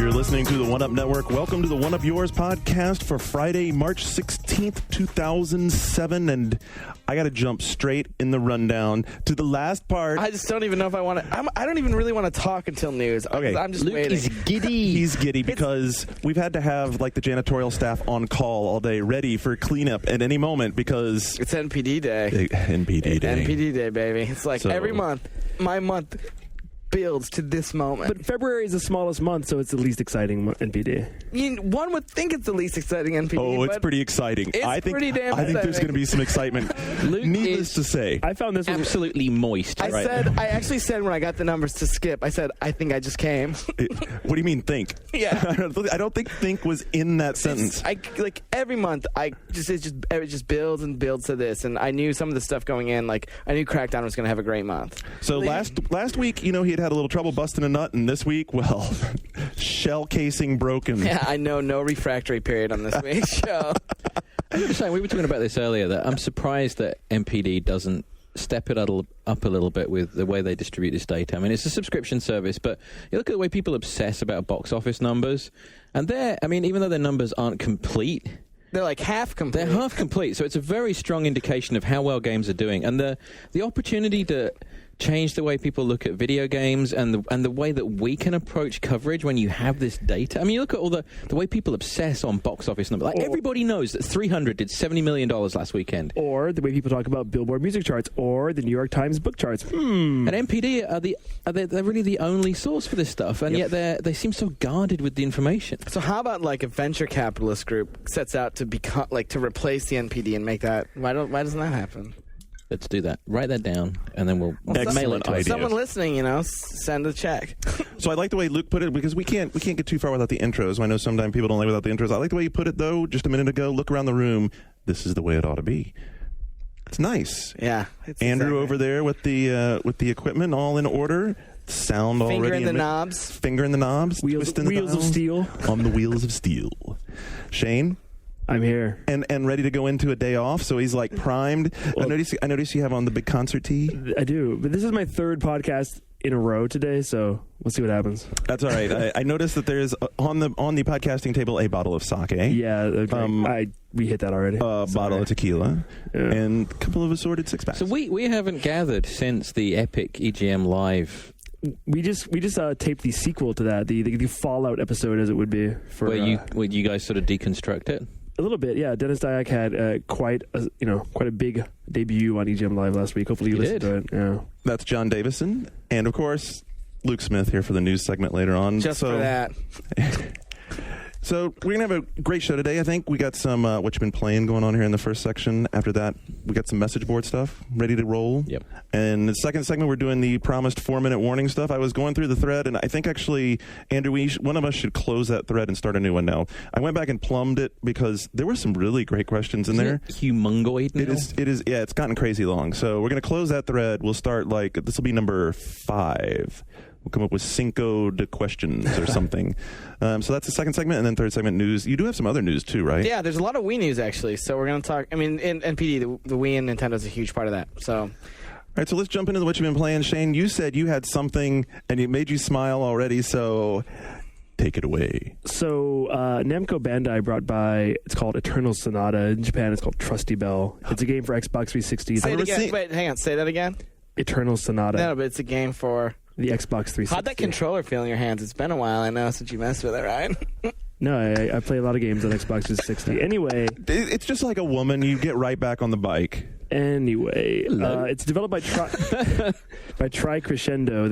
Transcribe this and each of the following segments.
You're listening to the One Up Network. Welcome to the One Up Yours podcast for Friday, March 16th, 2007. And I got to jump straight in the rundown to the last part. I just don't even know if I want to. I don't even really want to talk until news. Okay. I'm just Luke waiting. is giddy. He's giddy because we've had to have like the janitorial staff on call all day, ready for cleanup at any moment because It's NPD day. NPD day. NPD day, baby. It's like So- every month. My month builds to this moment. But February is the smallest month, so it's the least exciting NPD. One would think it's the least exciting NPD. Oh, it's but pretty exciting. It's I think pretty damn I think there's exciting. going to be some excitement. Luke Needless is to say. I found this was absolutely moist. I actually said when I got the numbers to skip, I said, I think I just came. What do you mean think? Yeah. I don't think think was in that sentence. Like every month, it just builds and builds to this, and I knew some of the stuff going in. Like I knew Crackdown was going to have a great month. So last week, he had had a little trouble busting a nut, and this week, well, shell casing broken. Yeah, I know, no refractory period on this week's show. I was saying, we were talking about this earlier, that I'm surprised that MPD doesn't step it up a little bit with the way they distribute this data. I mean, it's a subscription service, but you look at the way people obsess about box office numbers, and even though their numbers aren't complete, They're like half complete. they're half complete, so it's a very strong indication of how well games are doing. And the opportunity to change the way people look at video games and the way that we can approach coverage when you have this data. I mean, you look at all the way people obsess on box office numbers. Like, everybody knows that 300 did $70 million last weekend. or the way people talk about Billboard music charts or the New York Times book charts. And MPD they're really the only source for this stuff, and yet they seem so guarded with the information. So how about like a venture capitalist group sets out to become to replace the NPD and make that? Why doesn't that happen? Let's do that. Write that down, and then we'll Excellent mail it to idea. us. Someone listening, send a check. So I like the way Luke put it because we can't get too far without the intros. I know sometimes people don't like without the intros. I like the way you put it though. Just a minute ago, look around the room. This is the way it ought to be. It's nice. Yeah, Andrew over there with the equipment all in order. Sound Finger already in the knobs. Finger in the knobs. Wheels twisting the of dials. steel. On the wheels of steel. Shane. I'm here. And ready to go into a day off, so he's like primed. Well, I notice you have on the big concert tee. I do, but this is my third podcast in a row today, so we'll see what happens. That's all right. I noticed that there's on the podcasting table a bottle of sake, Yeah, okay. We hit that already. a bottle of tequila, Yeah. and a couple of assorted six packs. So we haven't gathered since the epic EGM Live, We just taped the sequel to that, the Fallout episode, as it would be for where you guys sort of deconstruct it. a little bit. Yeah, Dennis Dyack had quite a big debut on EGM Live last week. Hopefully you He listened did. to it. Yeah. That's John Davison, and of course Luke Smith here for the news segment later on. Just for that. So we're going to have a great show today. I think we got some what you've been playing going on here in the first section. After that, we got some message board stuff ready to roll. Yep. And the second segment, we're doing the promised 4-minute warning stuff. I was going through the thread, and I think actually, Andrew, one of us should close that thread and start a new one now. I went back and plumbed it because there were some really great questions in there. Humongoid now? It is. Yeah, it's gotten crazy long. So we're going to close that thread. We'll start this will be number 5. We'll come up with Cinco de questions or something. So that's the second segment, and then third segment news. You do have some other news too, right? Yeah, there's a lot of Wii news actually. So we're gonna talk. I mean, in NPD, the Wii and Nintendo is a huge part of that. So. All right, so let's jump into what you've been playing. Shane, you said you had something, and it made you smile already, so take it away. So Namco Bandai brought by, it's called Eternal Sonata. In Japan, it's called Trusty Bell. It's a game for Xbox 360. Say it never again. seen- Wait, hang on. Say that again. Eternal Sonata. No, but it's a game for. The Xbox 360. How'd that controller feel in your hands? It's been a while, I know, since you messed with it, right? No, I play a lot of games on Xbox 360. Anyway, It's just like a woman. You get right back on the bike. it's developed by Tri Crescendo.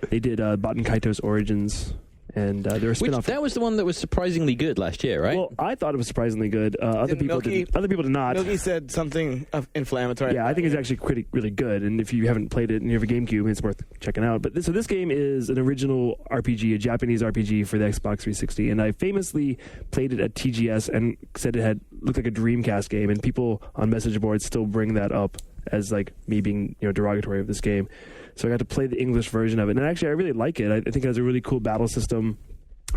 They did Baten Kaito's Origins, and they're a spin-off. That was the one that was surprisingly good last year, right? Well, I thought it was surprisingly good. Other people did not. Milky said something inflammatory. Yeah, I think it's actually really good. And if you haven't played it and you have a GameCube, it's worth checking out. But this game is an original RPG, a Japanese RPG for the Xbox 360. And I famously played it at TGS and said it looked like a Dreamcast game. And people on message boards still bring that up as like me being derogatory of this game. So I got to play the English version of it, and actually I really like it. I think it has a really cool battle system.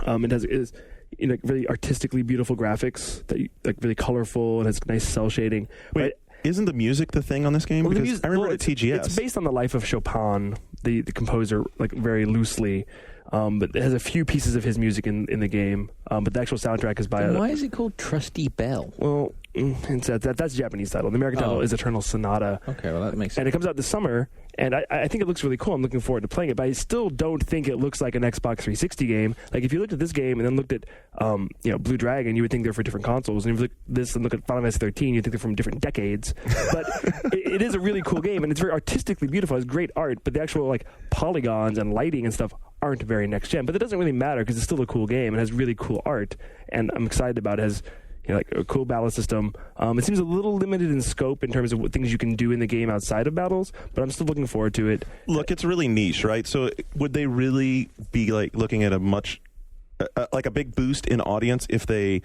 It is really artistically beautiful graphics that really colorful and has nice cell shading. Wait, isn't the music the thing on this game? Because I remember at TGS. It's based on the life of Chopin, the composer like very loosely. But it has a few pieces of his music in the game. But the actual soundtrack is by. Why is it called Trusty Bell? Well, that's the Japanese title. The American title is Eternal Sonata. Okay, well that makes sense. And it comes out this summer, and I think it looks really cool. I'm looking forward to playing it, but I still don't think it looks like an Xbox 360 game. Like if you looked at this game and then looked at Blue Dragon, you would think they're for different consoles. And if you look at this and look at Final Fantasy 13, you'd think they're from different decades. But it is a really cool game, and it's very artistically beautiful. It's great art, but the actual like polygons and lighting and stuff aren't very next gen. But it doesn't really matter because it's still a cool game and has really cool art, and I'm excited about it. It has like a cool battle system. It seems a little limited in scope in terms of what things you can do in the game outside of battles, but I'm still looking forward to it. Look, it's really niche, right? So would they really be like looking at a much like a big boost in audience if they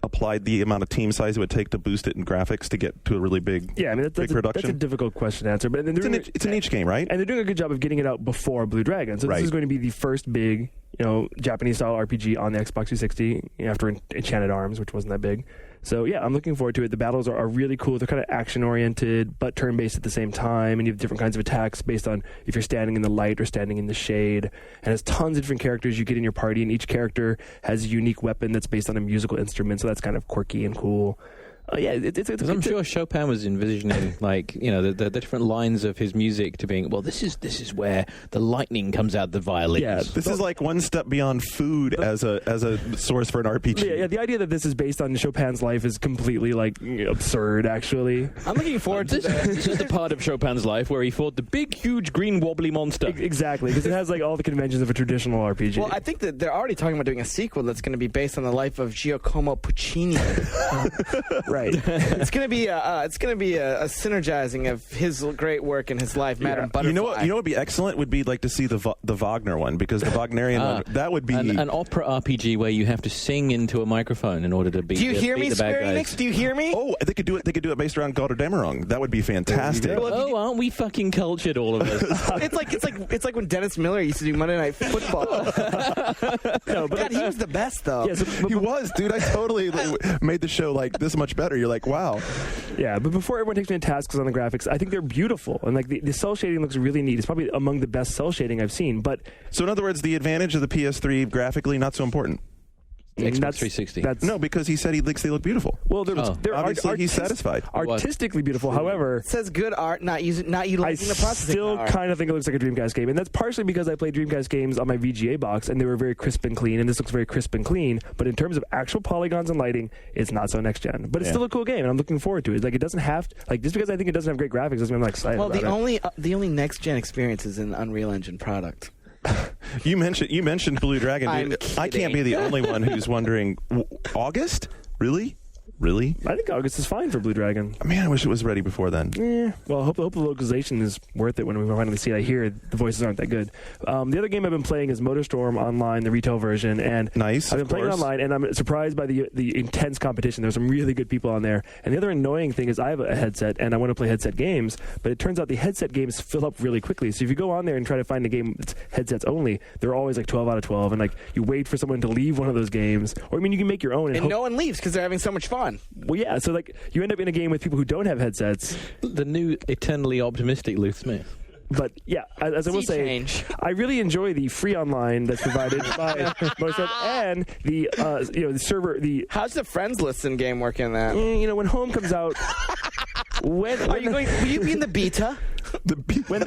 applied the amount of team size it would take to boost it in graphics to get to a really big, big production? That's a difficult question to answer. But it's a niche game, right? And they're doing a good job of getting it out before Blue Dragon. So this is going to be the first big, Japanese-style RPG on the Xbox 360 after Enchanted Arms, which wasn't that big. So, yeah, I'm looking forward to it. The battles are really cool. They're kind of action-oriented, but turn-based at the same time, and you have different kinds of attacks based on if you're standing in the light or standing in the shade. And it has tons of different characters you get in your party, and each character has a unique weapon that's based on a musical instrument, so that's kind of quirky and cool. It's I'm sure Chopin was envisioning, the different lines of his music to being, well, this is where the lightning comes out the violins. Yeah, this is like one step beyond food as a source for an RPG. Yeah, the idea that this is based on Chopin's life is completely absurd. Actually, I'm looking forward to this. This is the part of Chopin's life where he fought the big, huge, green, wobbly monster. Exactly, because it has all the conventions of a traditional RPG. Well, I think that they're already talking about doing a sequel that's going to be based on the life of Giacomo Puccini. Right. It's going to be a synergizing of his great work in his life, Madame Butterfly. You know what would be excellent would be to see the Wagner one, because the Wagnerian one, that would be an opera RPG where you have to sing into a microphone in order to beat. Do you hear me, the bad Square guys. Enix? Do you hear me? Oh, they could do it. They could do it based around Götterdämmerung. That would be fantastic. Oh, aren't we fucking cultured, all of us? it's like when Dennis Miller used to do Monday Night Football. No, but God, he was the best though. Yeah, He was, dude. I totally made the show this much better. You're like, wow. Yeah, but before everyone takes me to tasks on the graphics, I think they're beautiful, and the cell shading looks really neat. It's probably among the best cell shading I've seen. But So in other words, the advantage of the PS3 graphically not so important. Xbox 360. No, because he said he thinks they look beautiful. Well, they're Obviously, he's satisfied. artistically beautiful. However, It says good art, not utilizing I the processing still power. kind of think it looks like a Dreamcast game, and that's partially because I played Dreamcast games on my VGA box, and they were very crisp and clean, and this looks very crisp and clean. But in terms of actual polygons and lighting, it's not so next gen. But it's still a cool game, and I'm looking forward to it. It doesn't have to, just because I think it doesn't have great graphics doesn't mean I'm not excited. Well, about the only next gen experience is an Unreal Engine product. You mentioned Blue Dragon. I'm I can't be the only one who's wondering. August? Really? I think August is fine for Blue Dragon. Man, I wish it was ready before then. Yeah. Well, I hope the localization is worth it when we finally see it. I hear the voices aren't that good. The other game I've been playing is MotorStorm Online, the retail version, and Nice, I've been of playing it course. online, and I'm surprised by the intense competition. There's some really good people on there. And the other annoying thing is I have a headset, and I want to play headset games, but it turns out the headset games fill up really quickly. So if you go on there and try to find a game that's headsets only, they're always 12 out of 12, and you wait for someone to leave one of those games, or you can make your own. And no one leaves because they're having so much fun. Well, yeah. So you end up in a game with people who don't have headsets. The new eternally optimistic Luke Smith. But yeah, as I will say, change. I really enjoy the free online that's provided by MotorStorm and the server. How's the friends listen game working in that? When Home comes out, will you be in the beta? when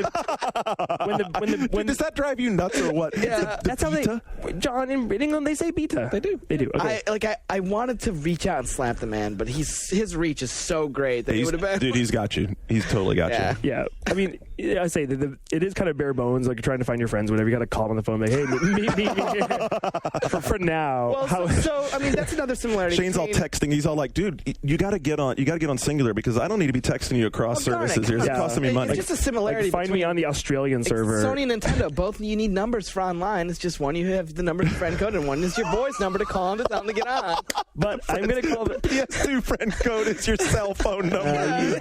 Does that drive you nuts or what? Yeah, that's how John in England they say beta. They do. Okay. I wanted to reach out and slap the man, but his reach is so great that he would have been. Dude, he's got you. He's totally got Yeah. you. Yeah, I mean, I say that it is kind of bare bones. You're trying to find your friends, whatever. You got to call them on the phone, hey, meet me here. For now. Well, so I mean, that's another similarity. Shane's all texting. He's all like, "Dude, you got to get on. You got to get on Singular because I don't need to be texting you across services. It's costing me money." It's just a similarity. Find me on the Australian server. Sony and Nintendo, both you need numbers for online. It's just one you have the number of friend code, and one is your boy's number to call him to tell him to get on. But I'm going to call the PS2 friend code is your cell phone number.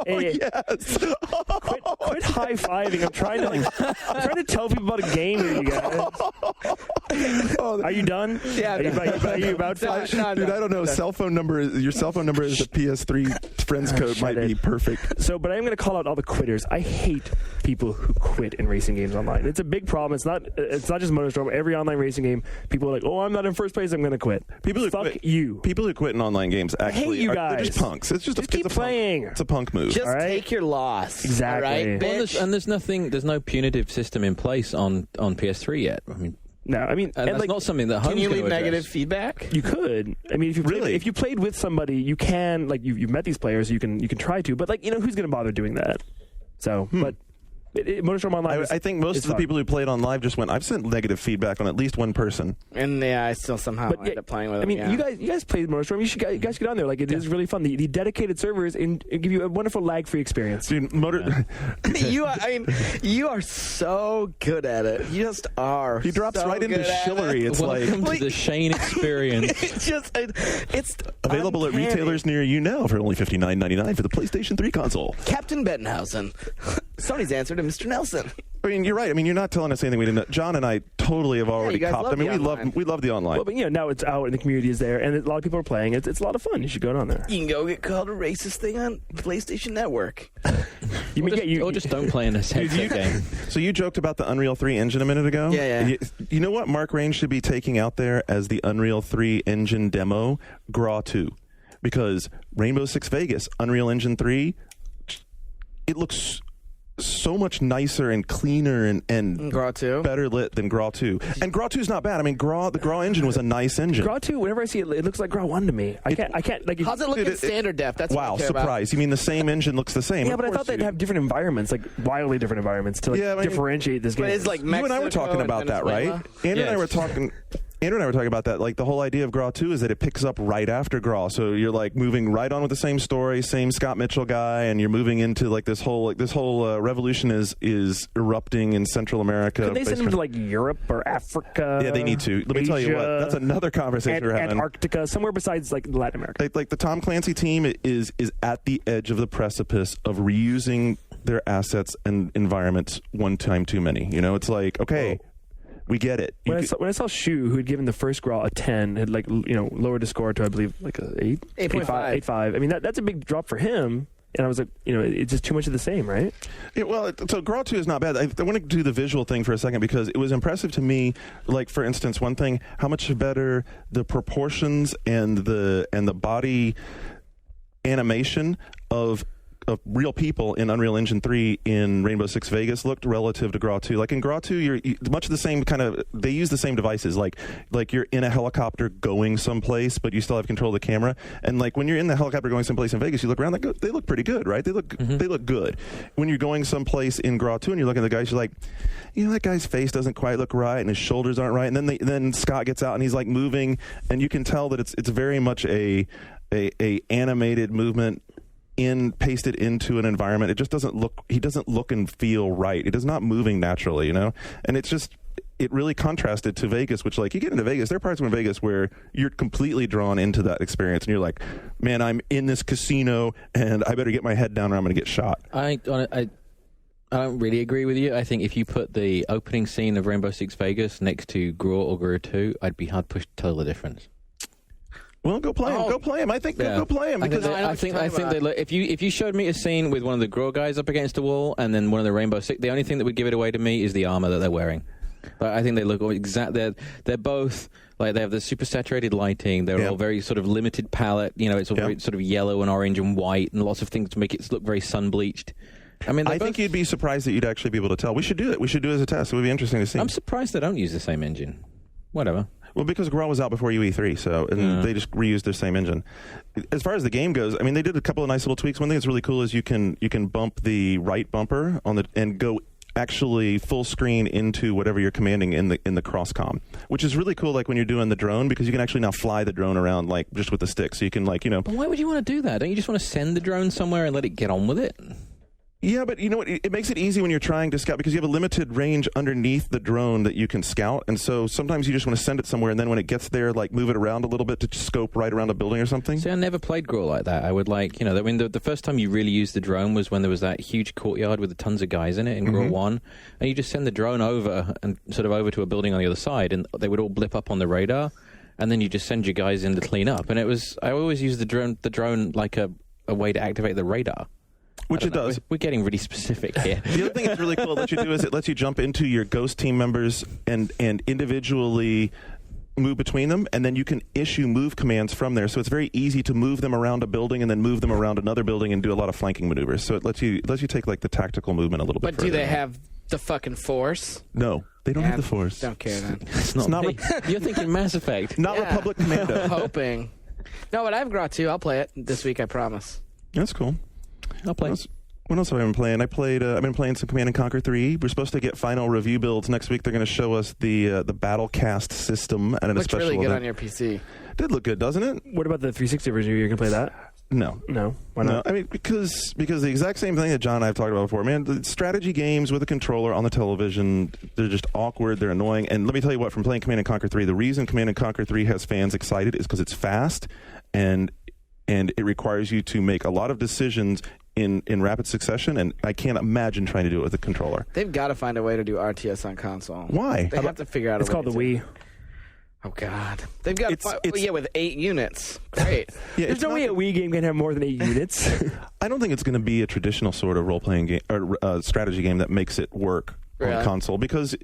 Hey, Yes. quit high-fiving. I'm trying to tell people about a game with you guys. Are you done? Yeah, I'm Are you about to? No, Dude, I don't know. Your cell phone number is the PS3 friends code might be perfect. So, but I'm going to call out all the quitters. I hate people who quit in racing games online. It's a big problem. It's not just MotorStorm. Every online racing game, people are like, "Oh, I'm not in first place. I'm going to quit." People who quit in online games actually you they're just guys. punks. It's just keep playing. It's a punk move. Just All right? take your loss. Exactly. All right, Well, bitch? there's no punitive system in place on PS3 yet. I mean, No, I mean, and that's not something that Can Home's you gonna leave address. negative feedback? you could. I mean, if you played with somebody, you can. Like you've met these players, you can try to. But like who's going to bother doing that? So, but. MotorStorm Online. I think most of the people who played on live just went, I've sent negative feedback on at least one person. And yeah, I still somehow end up playing with them. I mean, yeah. you guys played MotorStorm. You guys get on there. Like it is really fun. The dedicated servers give you a wonderful lag-free experience. Dude, you are so good at it. You just are. he drops so right into good at Shillery. it. It's Welcome like to the Shane experience. It's available at uncanny. retailers near you now for only $59.99 for the PlayStation 3 console. Captain Bettenhausen. Sony's answer to Mr. Nelson. I mean, you're right. I mean, you're not telling us anything we didn't know. John and I totally have already you guys copped. love I mean, the we online. love the online. Well, but now it's out and the community is there, and a lot of people are playing. It's a lot of fun. You should go on there. You can go get called a racist thing on PlayStation Network. Or just don't play in a headset game. So you joked about the Unreal 3 engine a minute ago? Yeah. You know what Mark Rain should be taking out there as the Unreal 3 engine demo? Graw 2. Because Rainbow Six Vegas, Unreal Engine 3, it looks so much nicer and cleaner and Graw 2? better lit than Graw 2. And Graw 2 is not bad. I mean, the Graw engine was a nice engine. Graw 2, whenever I see it, it looks like Graw 1 to me. I can't like. How's it look in standard def? That's wow, what I care surprise. You mean the same engine looks the same? Yeah, Of but I course thought they'd you- have different environments, like wildly different environments, to differentiate this game. But it's like You and I were Mexico talking about and that, right? Venezuela? Andrew and I were Yes. talking. Andrew and I were talking about that. Like the whole idea of Graw 2 is that it picks up right after Graw, so you're like moving right on with the same story, same Scott Mitchell guy, and you're moving into like this whole revolution is erupting in Central America. Could they send them to like Europe or Africa? Yeah, they need to. Let me tell you what. Asia, That's another conversation we're having. Antarctica, somewhere besides like Latin America. Like the Tom Clancy team is at the edge of the precipice of reusing their assets and environments one time too many. You know, it's like, okay, we get it. When I saw Shu, who had given the first Graw a 10, had lowered his score to I believe like a 8.5. 8.5. I mean that's a big drop for him. And I was like, it's just too much of the same, right? Yeah, well, so Graw 2 is not bad. I want to do the visual thing for a second because it was impressive to me. Like, for instance, one thing, how much better the proportions and the body animation of real people in Unreal Engine 3 in Rainbow Six Vegas looked relative to Graw 2. Like in Graw 2, you're much of the same kind of, they use the same devices. Like you're in a helicopter going someplace, but you still have control of the camera. And like when you're in the helicopter going someplace in Vegas, you look around, they look pretty good, right? They look good. When you're going someplace in Graw 2 and you're looking at the guys, you're like, that guy's face doesn't quite look right and his shoulders aren't right. And then Scott gets out and he's like moving, and you can tell that it's very much a animated movement pasted into an environment. It just doesn't look, he doesn't look and feel right. It is not moving naturally, and it really contrasted to Vegas, which like you get into Vegas, there are parts of Vegas where you're completely drawn into that experience and you're like, man, I'm in this casino and I better get my head down or I'm going to get shot. I don't really agree with you. I think if you put the opening scene of Rainbow Six Vegas next to Graw or Graw 2, I'd be hard pushed to tell the difference. Well, go play him. Go play him. I think go play him because I think they look. If you showed me a scene with one of the Graw guys up against a wall and then one of the Rainbow Six, the only thing that would give it away to me is the armor that they're wearing. But I think they look exact. They're both like they have the super saturated lighting. They're all very sort of limited palette. It's all very sort of yellow and orange and white and lots of things to make it look very sun bleached. I mean, I think you'd be surprised that you'd actually be able to tell. We should do it. We should do it as a test. It would be interesting to see. I'm surprised they don't use the same engine. Whatever. Well, because Graw was out before UE3, so they just reused their same engine. As far as the game goes, I mean, they did a couple of nice little tweaks. One thing that's really cool is you can bump the right bumper and go actually full screen into whatever you're commanding in the cross-comm, which is really cool. Like when you're doing the drone, because you can actually now fly the drone around like just with the stick, so you can But why would you want to do that? Don't you just want to send the drone somewhere and let it get on with it? Yeah, but you know what? It makes it easy when you're trying to scout because you have a limited range underneath the drone that you can scout, and so sometimes you just want to send it somewhere, and then when it gets there, like move it around a little bit to scope right around a building or something. See, I never played Grawl like that. I would like, I mean, the first time you really used the drone was when there was that huge courtyard with tons of guys in it in Grawl 1, and you just send the drone over and sort of over to a building on the other side, and they would all blip up on the radar, and then you just send your guys in to clean up. And I always used the drone like a way to activate the radar. Which it does. We're getting really specific here. The other thing that's really cool it lets you do is it lets you jump into your Ghost team members and individually move between them, and then you can issue move commands from there. So it's very easy to move them around a building and then move them around another building and do a lot of flanking maneuvers. So it lets you take like the tactical movement a little bit But further. do they have the fucking force? No, they don't have the force. Don't care then. It's not me. You're thinking Mass Effect. Not Yeah. Republic Commando. Hoping. No, but I have Grawl 2. I'll play it this week, I promise. That's cool. I'll play. What else have I been playing? I've been playing some Command & Conquer 3. We're supposed to get final review builds next week. They're going to show us the Battlecast system at a Looks special really good event. on your PC. Did look good, doesn't it? What about the 360 version? You're going to play that? No. No. Why No, not? I mean because the exact same thing that John and I have talked about before. Man, the strategy games with a controller on the television, they're just awkward, they're annoying. And let me tell you what, from playing Command & Conquer 3, the reason Command & Conquer 3 has fans excited is because it's fast and it requires you to make a lot of decisions in rapid succession, and I can't imagine trying to do it with a controller. They've got to find a way to do RTS on console. Why? They have to figure out It's a way called the to. Wii. Oh, God. They've got It's- with 8 units. Great. Yeah, There's it's no not way a gonna- Wii game can have more than 8 units. I don't think it's going to be a traditional sort of role-playing game or strategy game that makes it work on Really? console because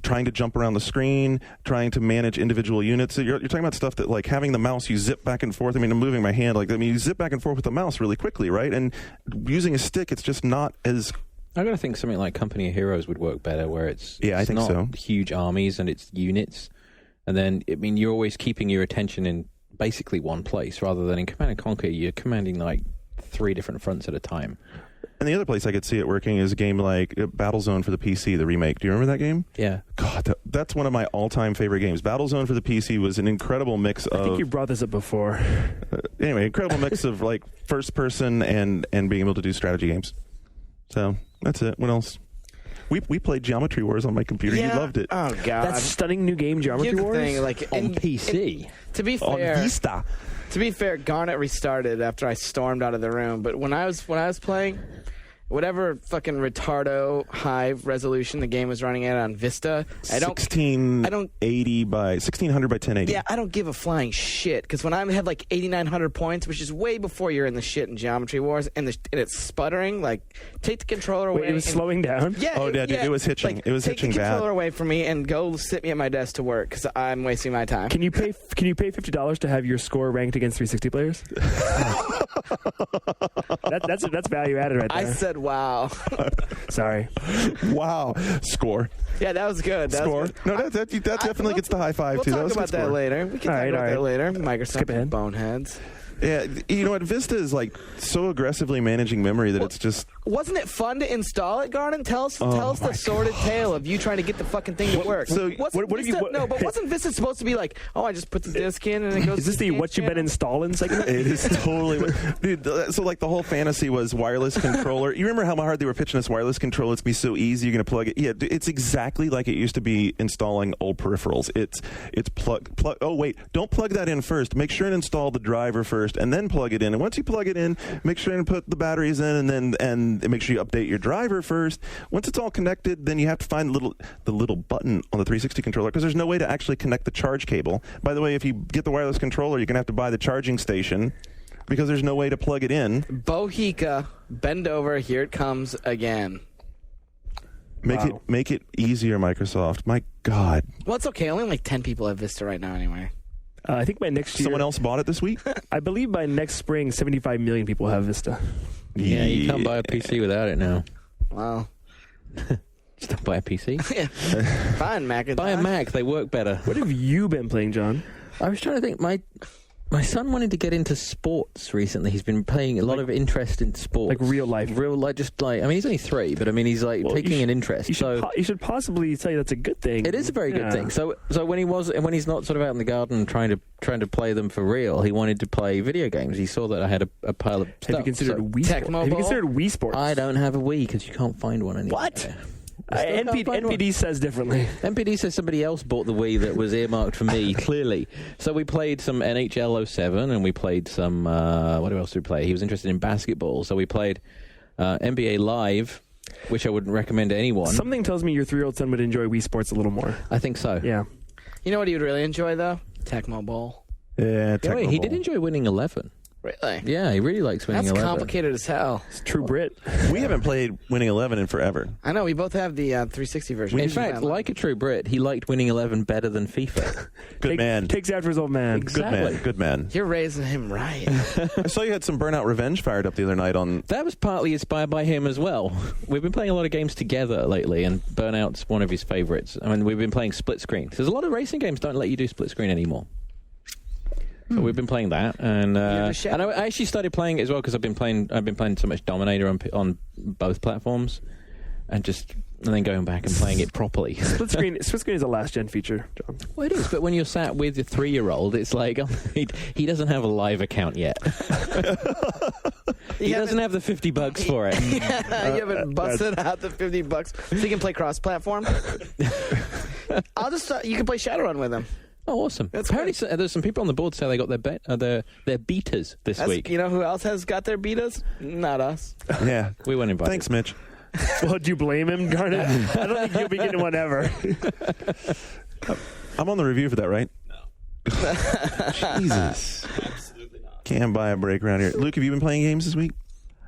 trying to jump around the screen, trying to manage individual units. You're talking about stuff that like having the mouse, you zip back and forth. I mean, I'm moving my hand you zip back and forth with the mouse really quickly, right? And using a stick, it's just not as. I gotta think something like Company of Heroes would work better, where it's I think not so. huge armies and it's units, and then I mean you're always keeping your attention in basically one place rather than in Command & Conquer you're commanding like 3 different fronts at a time. And the other place I could see it working is a game like Battlezone for the PC, the remake. Do you remember that game? Yeah. God, that's one of my all-time favorite games. Battlezone for the PC was an incredible mix of. I think you brought this up before. Anyway, incredible mix of like first person and being able to do strategy games. So that's it. What else? We played Geometry Wars on my computer. You loved it. Oh, God. That stunning new game, Geometry Here's the Wars. thing, like, On PC. to be On fair, Vista. To be fair, Garnet restarted after I stormed out of the room. But when I was playing, whatever fucking retardo high resolution the game was running at on Vista, I don't 1680 by 1600 by 1080. Yeah, I don't give a flying shit because when I had like 8,900 points, which is way before you're in the shit in Geometry Wars, and it's sputtering, like take the controller away. Wait, it was and- slowing down? Yeah. Oh, yeah, dude, it was hitching. Like, It was take hitching the bad. controller away from me and go sit me at my desk to work because I'm wasting my time. Can you pay $50 to have your score ranked against 360 players? That's value added right there. I said, "Wow." Sorry. Wow. Score. Yeah, that was good. That Score. was good. No, that definitely gets the high five, We'll too. That talk was a about good that score. later. We can All talk right, about all that right. later. Microsoft Skip ahead. boneheads. Yeah, you know what? Vista is like so aggressively managing memory that it's just. Wasn't it fun to install it, Garden? Tell us the sordid tale of you trying to get the fucking thing to work. so Wasn't what have you- Vista- what- No, but wasn't Vista supposed to be like, oh, I just put the disc in and it goes. Is this to the game what you been channel? installing segment? It is totally. Dude, so like the whole fantasy was wireless controller. You remember how hard they were pitching this wireless controller? It's going to be so easy. You're going to plug it. Yeah, it's exactly like it used to be installing old peripherals. It's plug. Oh, wait. Don't plug that in first. Make sure and install the driver first and then plug it in. And once you plug it in, make sure and put the batteries in and make sure you update your driver first. Once it's all connected, then you have to find the little button on the 360 controller because there's no way to actually connect the charge cable. By the way, if you get the wireless controller, you're going to have to buy the charging station because there's no way to plug it in. Bohica, bend over. Here it comes again. Make it easier, Microsoft. My God. Well, it's okay. Only like 10 people have Vista right now, anyway. I think by next year, Someone else bought it this week? I believe by next spring, 75 million people have Vista. Yeah, you can't buy a PC without it now. Well, Just don't buy a PC. yeah. Fine, Mac. Buy a Mac. They work better. What have you been playing, John? I was trying to think. My son wanted to get into sports recently. He's been paying a lot of interest in sports. Like real life. Just like, I mean, he's only 3, but I mean, he's like taking an interest. You should possibly say that's a good thing. It is a very good thing. So when he's not sort of out in the garden trying to play them for real, he wanted to play video games. He saw that I had a pile of stuff. Have you considered Wii Sports? Tecmo Have you Bowl? considered Wii Sports? I don't have a Wii because you can't find one anymore. What? NPD says differently. NPD says somebody else bought the Wii that was earmarked for me, clearly. So we played some NHL 07, and we played some... what else did we play? He was interested in basketball, so we played NBA Live, which I wouldn't recommend to anyone. Something tells me your 3-year-old son would enjoy Wii Sports a little more. I think so. Yeah. You know what he would really enjoy, though? Tecmo Bowl. Yeah, Wait, he did enjoy winning 11. Really? Yeah, he really likes winning That's 11. complicated as hell. It's true Brit. We haven't played Winning 11 in forever. I know, we both have the 360 version. In fact, like a true Brit, he liked winning 11 better than FIFA. Good man. Takes after his old man. Exactly. Good man. You're raising him right. I saw you had some Burnout Revenge fired up the other night on... That was partly inspired by him as well. We've been playing a lot of games together lately, and Burnout's one of his favorites. I mean, we've been playing split screen. There's a lot of racing games don't let you do split screen anymore. So we've been playing that, and I actually started playing it as well because I've been playing so much Dominator on both platforms, and then going back and playing it properly. Split screen is a last gen feature, John. Well, it is, but when you're sat with your 3-year-old, it's like he doesn't have a live account yet. He doesn't have the $50 for it. Yeah, you haven't busted out the $50 so you can play cross-platform. I'll just you can play Shadowrun with him. Oh, awesome! That's Apparently, there's some people on the board say they got their betas this week. You know who else has got their betas? Not us. Yeah. We weren't invited. Thanks, Mitch. Well, do you blame him, Garnet? I don't think you'll be getting one ever. I'm on the review for that, right? No. Jesus. Absolutely not. Can't buy a break around here. Luke, have you been playing games this week?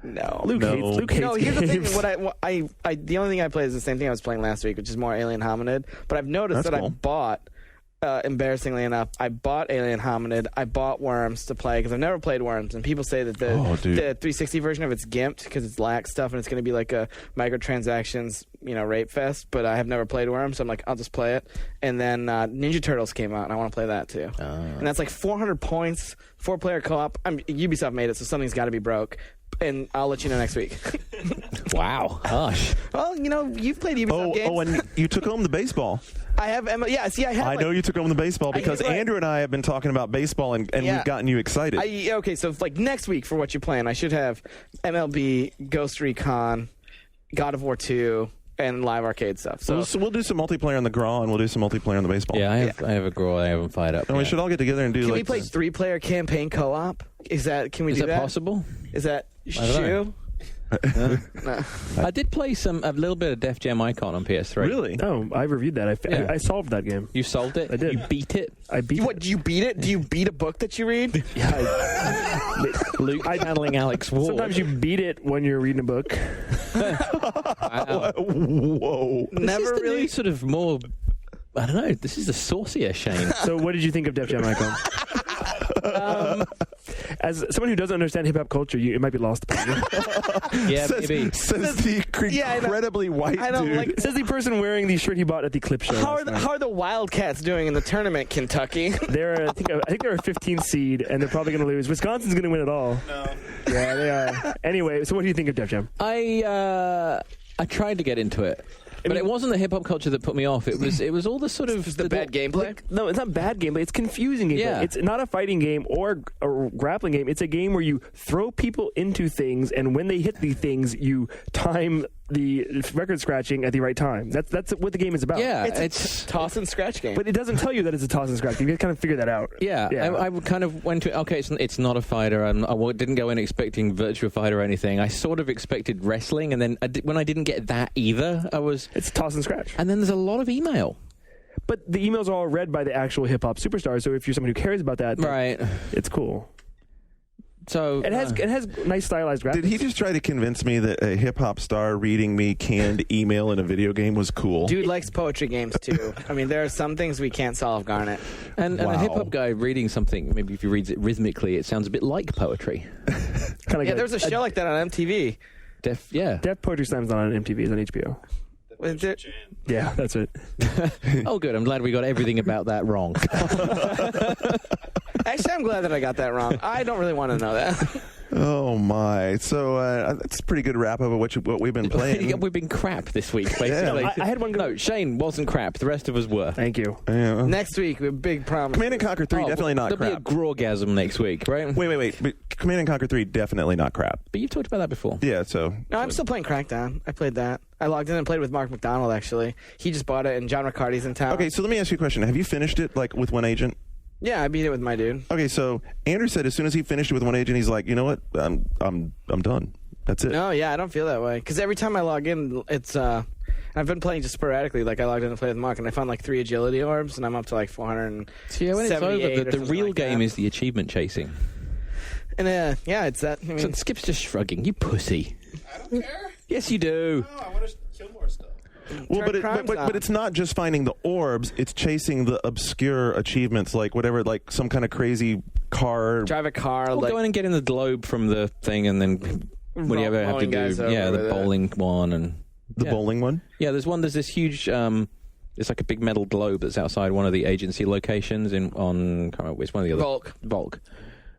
No. Luke hates No, here's the games. thing. The only thing I played is the same thing I was playing last week, which is more Alien Hominid. But I've noticed That's that cool. I bought, embarrassingly enough, I bought Alien Hominid. I bought Worms to play because I've never played Worms, and people say that the 360 version of it's gimped because it's lax stuff and it's going to be like a microtransactions, rape fest. But I have never played Worms, so I'm like, I'll just play it. And then Ninja Turtles came out, and I want to play that too. And that's like 400 points, 4-player co-op. Ubisoft made it, so something's got to be broke. And I'll let you know next week. Wow, gosh. Well, you've played Ubisoft games. Oh, and you took home the baseball. I have. Yeah, see, I have. I know you took home the baseball because Andrew and I have been talking about baseball, and we've gotten you excited. Okay, so like next week for what you're playing, I should have MLB, Ghost Recon, God of War 2, and live arcade stuff. So we'll do some multiplayer on the Graw, and we'll do some multiplayer on the baseball. Yeah, I have a Graw I haven't fired up. And we should all get together and do can we play 3-player campaign co-op? Can we do that? Is that possible? Is that know. I did play a little bit of Def Jam Icon on PS3. Really? Oh, I reviewed that. I solved that game. You solved it? I did. You beat it? I beat What, do you beat it? Do you beat a book that you read? Luke channeling Alex Ward. Sometimes you beat it when you're reading a book. Wow. Whoa. This Never is the really. new sort of more... I don't know. This is the saucier Shane. So what did you think of Def Jam Icon? As someone who doesn't understand hip-hop culture, it might be lost upon you. Yeah, maybe. Says the incredibly white dude. Like, Says the person wearing the shirt he bought at the clip show. how last night. are the Wildcats doing in the tournament, Kentucky? They're, I think they're a 15th seed, and they're probably going to lose. Wisconsin's going to win it all. No. Yeah, they are. Anyway, so what do you think of Def Jam? I tried to get into it. But it wasn't the hip-hop culture that put me off. It was all the sort of... the bad gameplay? No, it's not bad gameplay. It's confusing gameplay. Yeah. It's not a fighting game or a grappling game. It's a game where you throw people into things, and when they hit the things, you time the record scratching at the right time. That's what the game is about. Yeah, It's a toss and scratch game. But it doesn't tell you that it's a toss and scratch. You got to kind of figure that out. Yeah, I kind of went to okay. It's not a fighter. I didn't go in expecting Virtua Fighter or anything. I sort of expected wrestling, and then when I didn't get that either, It's toss and scratch. And then there's a lot of email. But the emails are all read by the actual hip hop superstars. So if you're someone who cares about that, Right. it's cool. So It has nice stylized graphics. Did he just try to convince me that a hip-hop star reading me canned email in a video game was cool? Dude likes poetry games, too. I mean, there are some things we can't solve, Garnet. and a hip hop guy reading something, maybe if he reads it rhythmically, it sounds a bit like poetry. Kind of Yeah, there's a show like that on MTV. Def Poetry Slam's not on MTV. It's on HBO. Yeah, that's it. Oh, good. I'm glad we got everything about that wrong. Actually, I'm glad that I got that wrong. I don't really want to know that. Oh my! So that's a pretty good wrap up of what we've been playing. We've been crap this week, basically. I had one. No, Shane wasn't crap. The rest of us were. Thank you. Yeah. Next week, we have big promise. Command and Conquer 3 definitely not there'll crap. Be a Grawgasm next week, right? Wait. But Command and Conquer 3 definitely not crap. But you've talked about that before. Yeah. So. No, I'm still playing Crackdown. I played that. I logged in and played with Mark McDonald. Actually, he just bought it, and John Riccardi's in town. Okay, so let me ask you a question. Have you finished it like with one agent? Yeah, I beat it with my dude. Okay, so Andrew said as soon as he finished it with one agent, he's like, you know what? I'm done. That's it. No, yeah, I don't feel that way. Because every time I log in, it's I've been playing just sporadically. Like I logged in and played with Mark, and I found like 3 agility orbs, and I'm up to like 478. Yeah, when it's over, the real like game that. is the achievement chasing. And yeah, it's that. I mean, So Skip's just shrugging. You pussy. I don't care. Yes, you do. No, I want to kill more stuff. Well, Turn crimes but it's not just finding the orbs; it's chasing the obscure achievements, like whatever, like some kind of crazy car. drive a car. Well, like, go in and get in the globe from the thing, and then whatever have to Bowling guys do. over Yeah, the with it. bowling one and The yeah. bowling one. Yeah, there's this huge. It's like a big metal globe that's outside one of the agency locations on. Can't remember which one of the other. Volk.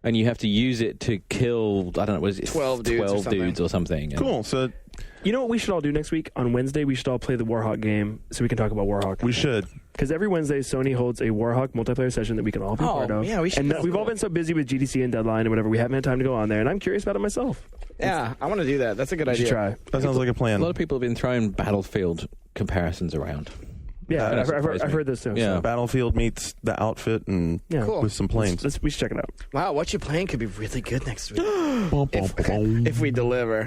And you have to use it to kill. I don't know. Was it 12 dudes or something. And Cool. So You know what we should all do next week? On Wednesday, we should all play the Warhawk game so we can talk about Warhawk. we should. Because every Wednesday, Sony holds a Warhawk multiplayer session that we can all be part of. Yeah, we should. And go. we've all been so busy with GDC and Deadline and whatever, we haven't had time to go on there. And I'm curious about it myself. Yeah, I want to do that. That's a good We should idea. try. That sounds like a plan. a lot of people have been throwing Battlefield comparisons around. Yeah, That I've surprised heard me. this too. Yeah. So. Battlefield meets the outfit and Yeah. Cool. with some planes. We should check it out. Wow, what you're playing could be really good next week if we deliver.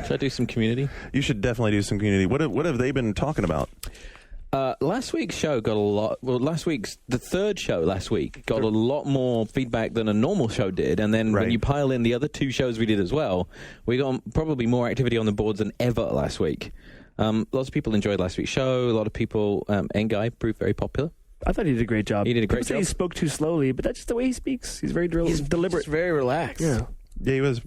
Should I do some community? You should definitely do some community. What have they been talking about? Last week's show got a lot. Well, the third show last week got a lot more feedback than a normal show did. And then Right. when you pile in the other 2 shows we did as well, we got probably more activity on the boards than ever last week. Lots of people enjoyed last week's show. A lot of people, N-Guy proved very popular. I thought he did a great job. He did a great People say job. he spoke too slowly, but that's just the way he speaks. He's very deliberate. Just very relaxed. Yeah. Yeah, he was.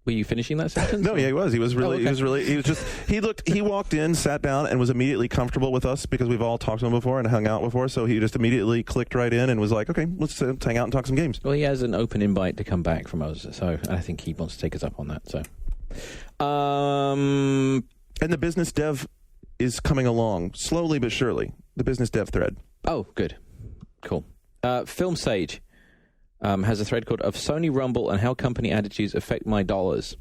Were you finishing that sentence? No, yeah, he was. He was really. okay. He was really. He was just. He walked in, sat down, and was immediately comfortable with us because we've all talked to him before and hung out before. So he just immediately clicked right in and was like, "Okay, let's hang out and talk some games." Well, he has an open invite to come back from us, so I think he wants to take us up on that. So, And the business dev is coming along slowly but surely. The business dev thread. oh, good, cool. Film Sage has a thread called "Of Sony Rumble and How Company Attitudes Affect My Dollars,"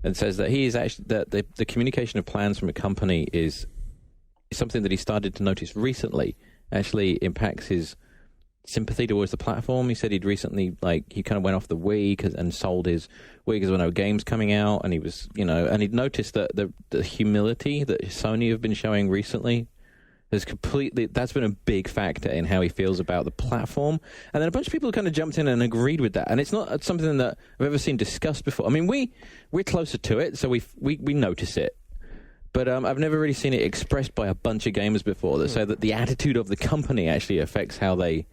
and says that he is actually that the communication of plans from a company is something that he started to notice recently. Actually, impacts his sympathy towards the platform. He said he'd recently, he kind of went off the Wii and sold his Wii because there were no games coming out, and he was, and he'd noticed that the humility that Sony have been showing recently that's been a big factor in how he feels about the platform. And then a bunch of people kind of jumped in and agreed with that. And it's not something that I've ever seen discussed before. I mean, we're closer to it, so we notice it. But I've never really seen it expressed by a bunch of gamers before that say that the attitude of the company actually affects how they...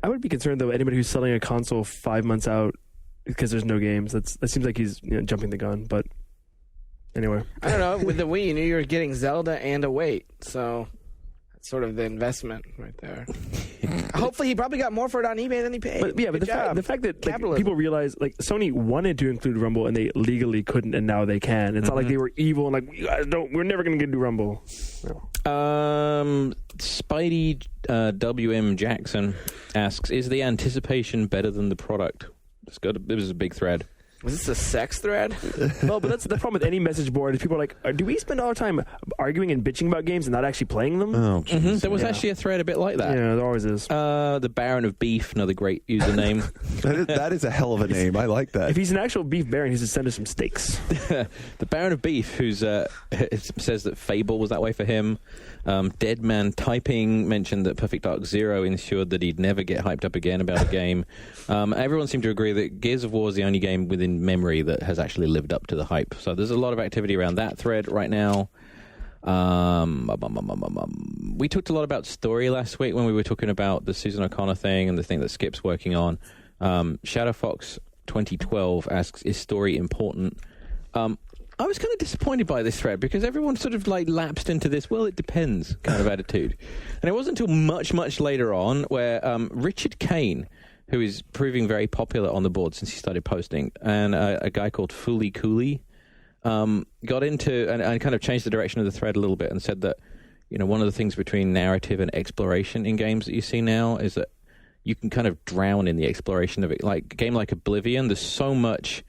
I would be concerned, though, anybody who's selling a console 5 months out because there's no games. That seems like he's jumping the gun. But anyway. I don't know. With the Wii, you knew you were getting Zelda and a weight, so... sort of the investment right there. Hopefully, he probably got more for it on eBay than he paid. But Good the job. fact that Capitalism. people realize Sony wanted to include Rumble and they legally couldn't, and now they can. It's not like they were evil and you guys don't. We're never going to get to Rumble. No. Spidey WM Jackson asks, "Is the anticipation better than the product?" It's good. It was a big thread. Was this a sex thread? Well, but that's the problem with any message board. Is people are like, do we spend all our time arguing and bitching about games and not actually playing them? Oh, geez. There was actually a thread a bit like that. Yeah, there always is. The Baron of Beef, another great username. that is a hell of a name. I like that. If he's an actual beef baron, he should send us some steaks. The Baron of Beef, who's says that Fable was that way for him. Dead Man Typing mentioned that Perfect Dark Zero ensured that he'd never get hyped up again about a game. Everyone seemed to agree that Gears of War is the only game within memory that has actually lived up to the hype. So there's a lot of activity around that thread right now. We talked a lot about story last week when we were talking about the Susan O'Connor thing and the thing that Skip's working on. Shadow Fox 2012 asks, "Is story important?" I was kind of disappointed by this thread because everyone sort of like lapsed into this, well, it depends kind of attitude. And it wasn't until much, much later on where Richard Kane, who is proving very popular on the board since he started posting, and a guy called Fooly Cooley got into and kind of changed the direction of the thread a little bit and said that, one of the things between narrative and exploration in games that you see now is that you can kind of drown in the exploration of it. Like a game like Oblivion, there's so much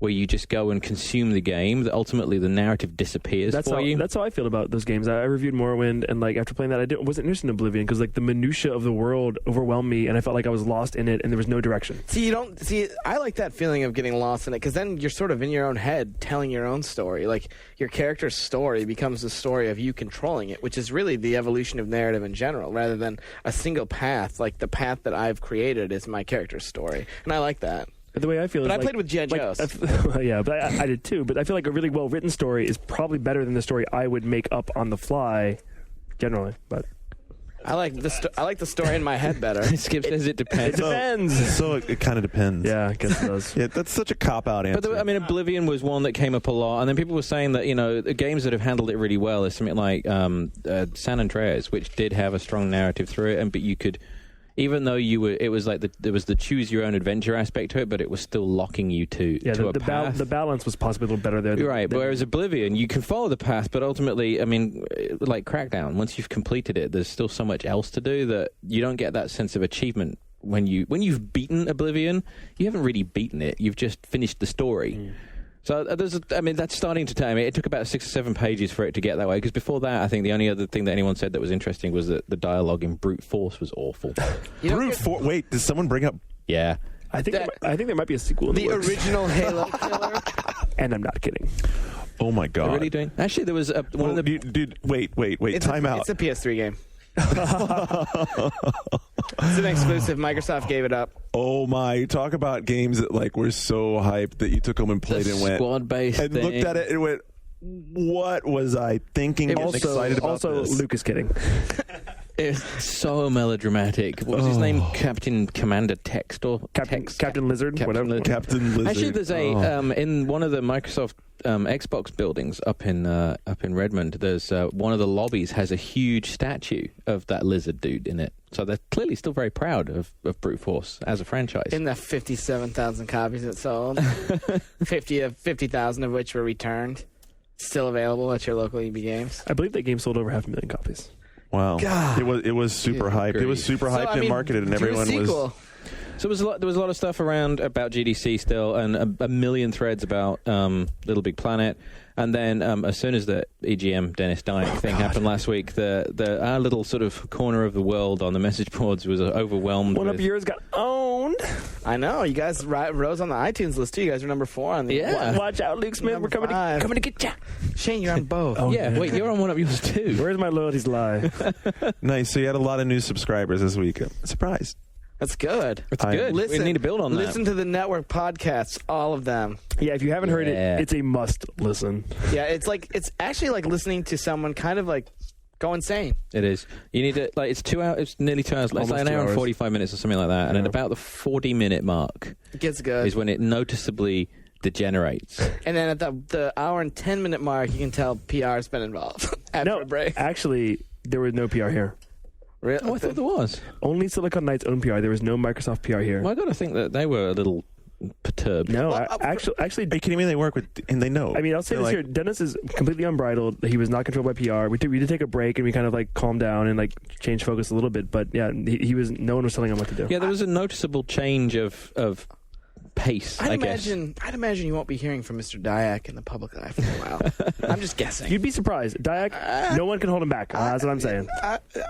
where you just go and consume the game that ultimately the narrative disappears for you. That's how I feel about those games. I reviewed Morrowind, and like after playing that, I wasn't interested in Oblivion because like the minutia of the world overwhelmed me, and I felt like I was lost in it, and there was no direction. I like that feeling of getting lost in it because then you're sort of in your own head telling your own story. Like your character's story becomes the story of you controlling it, which is really the evolution of narrative in general, rather than a single path. Like the path that I've created is my character's story, and I like that. The way I feel but is I played with G.I. Joe's. Yeah, but I did too. But I feel like a really well-written story is probably better than the story I would make up on the fly, generally. But I like the story in my head better. Skip says it depends. It depends. So it kind of depends. Yeah, I guess it does. Yeah, that's such a cop-out answer. But Oblivion was one that came up a lot, and then people were saying that the games that have handled it really well is something like San Andreas, which did have a strong narrative through it, but you could. Even though it was like there was the choose your own adventure aspect to it, but it was still locking you to a path. The balance was possibly a little better there. Right, but whereas Oblivion, you can follow the path, but ultimately, I mean, like Crackdown, once you've completed it, there's still so much else to do that you don't get that sense of achievement when you've beaten Oblivion. You haven't really beaten it; you've just finished the story. Mm. So that's starting to tell me. It took about 6 or 7 pages for it to get that way. Because before that, I think the only other thing that anyone said that was interesting was that the dialogue in Brute Force was awful. Brute Force. Wait, did someone bring up? Yeah, I think there might be a sequel. The original Halo killer. And I'm not kidding. Oh my god! They're really doing? Actually, there was one of the dude. Wait! Time out. It's a PS3 game. It's an exclusive. Microsoft gave it up. Oh my! Talk about games that like were so hyped that you took them and played and went squad-based and thing. looked at it and went, "What was I thinking?" And excited about this. Luke is kidding. It's so melodramatic. What was his name? Captain Commander Text or Captain Lizard? Whatever. Captain Lizard. Actually, there's in one of the Microsoft Xbox buildings up in Redmond. There's one of the lobbies has a huge statue of that lizard dude in it. So they're clearly still very proud of Brute Force as a franchise. In the 57,000 copies it sold, 50,000 of which were returned, still available at your local EB Games. I believe that game sold over 500,000 copies. Wow. God. It was super hyped. It was super hyped and marketed, and everyone was. So there was a lot of stuff around about GDC still, and a million threads about Little Big Planet. And then as soon as the EGM Dennis Dyke thing happened last week, our little sort of corner of the world on the message boards was overwhelmed. One of yours got owned. I know. You guys rose on the iTunes list too. You guys are number 4 on the. Yeah. Watch out, Luke Smith. We're coming to get you. Shane, you're on both. Oh, yeah. Wait, you're on one of yours too. Where's my loyalties lie? Nice. So you had a lot of new subscribers this week. Surprised. That's good. That's good. We need to build on that. Listen to the network podcasts, all of them. Yeah, if you haven't heard it, it's a must listen. Yeah, it's actually like listening to someone kind of like go insane. It is. You need to it's 2 hours. It's nearly 2 hours. It's like an hour and 45 minutes or something like that. And at about the 40-minute mark, it gets good. Is when it noticeably degenerates. And then at the hour and 10-minute mark, you can tell PR's been involved. After a break. Actually, there was no PR here. Really? Oh, I thought there was. Only Silicon Knight's own PR. There was no Microsoft PR here. Well, I got to think that they were a little perturbed. No, actually, are you kidding me? They work with, and they know. I mean, I'll say this here: Dennis is completely unbridled. He was not controlled by PR. We did take a break and we kind of like calmed down and like changed focus a little bit. But yeah, he was. No one was telling him what to do. Yeah, there was a noticeable change of pace. I guess. I'd imagine you won't be hearing from Mr. Dyack in the public eye for a while. I'm just guessing. You'd be surprised. Dyack, no one can hold him back. That's what I'm saying.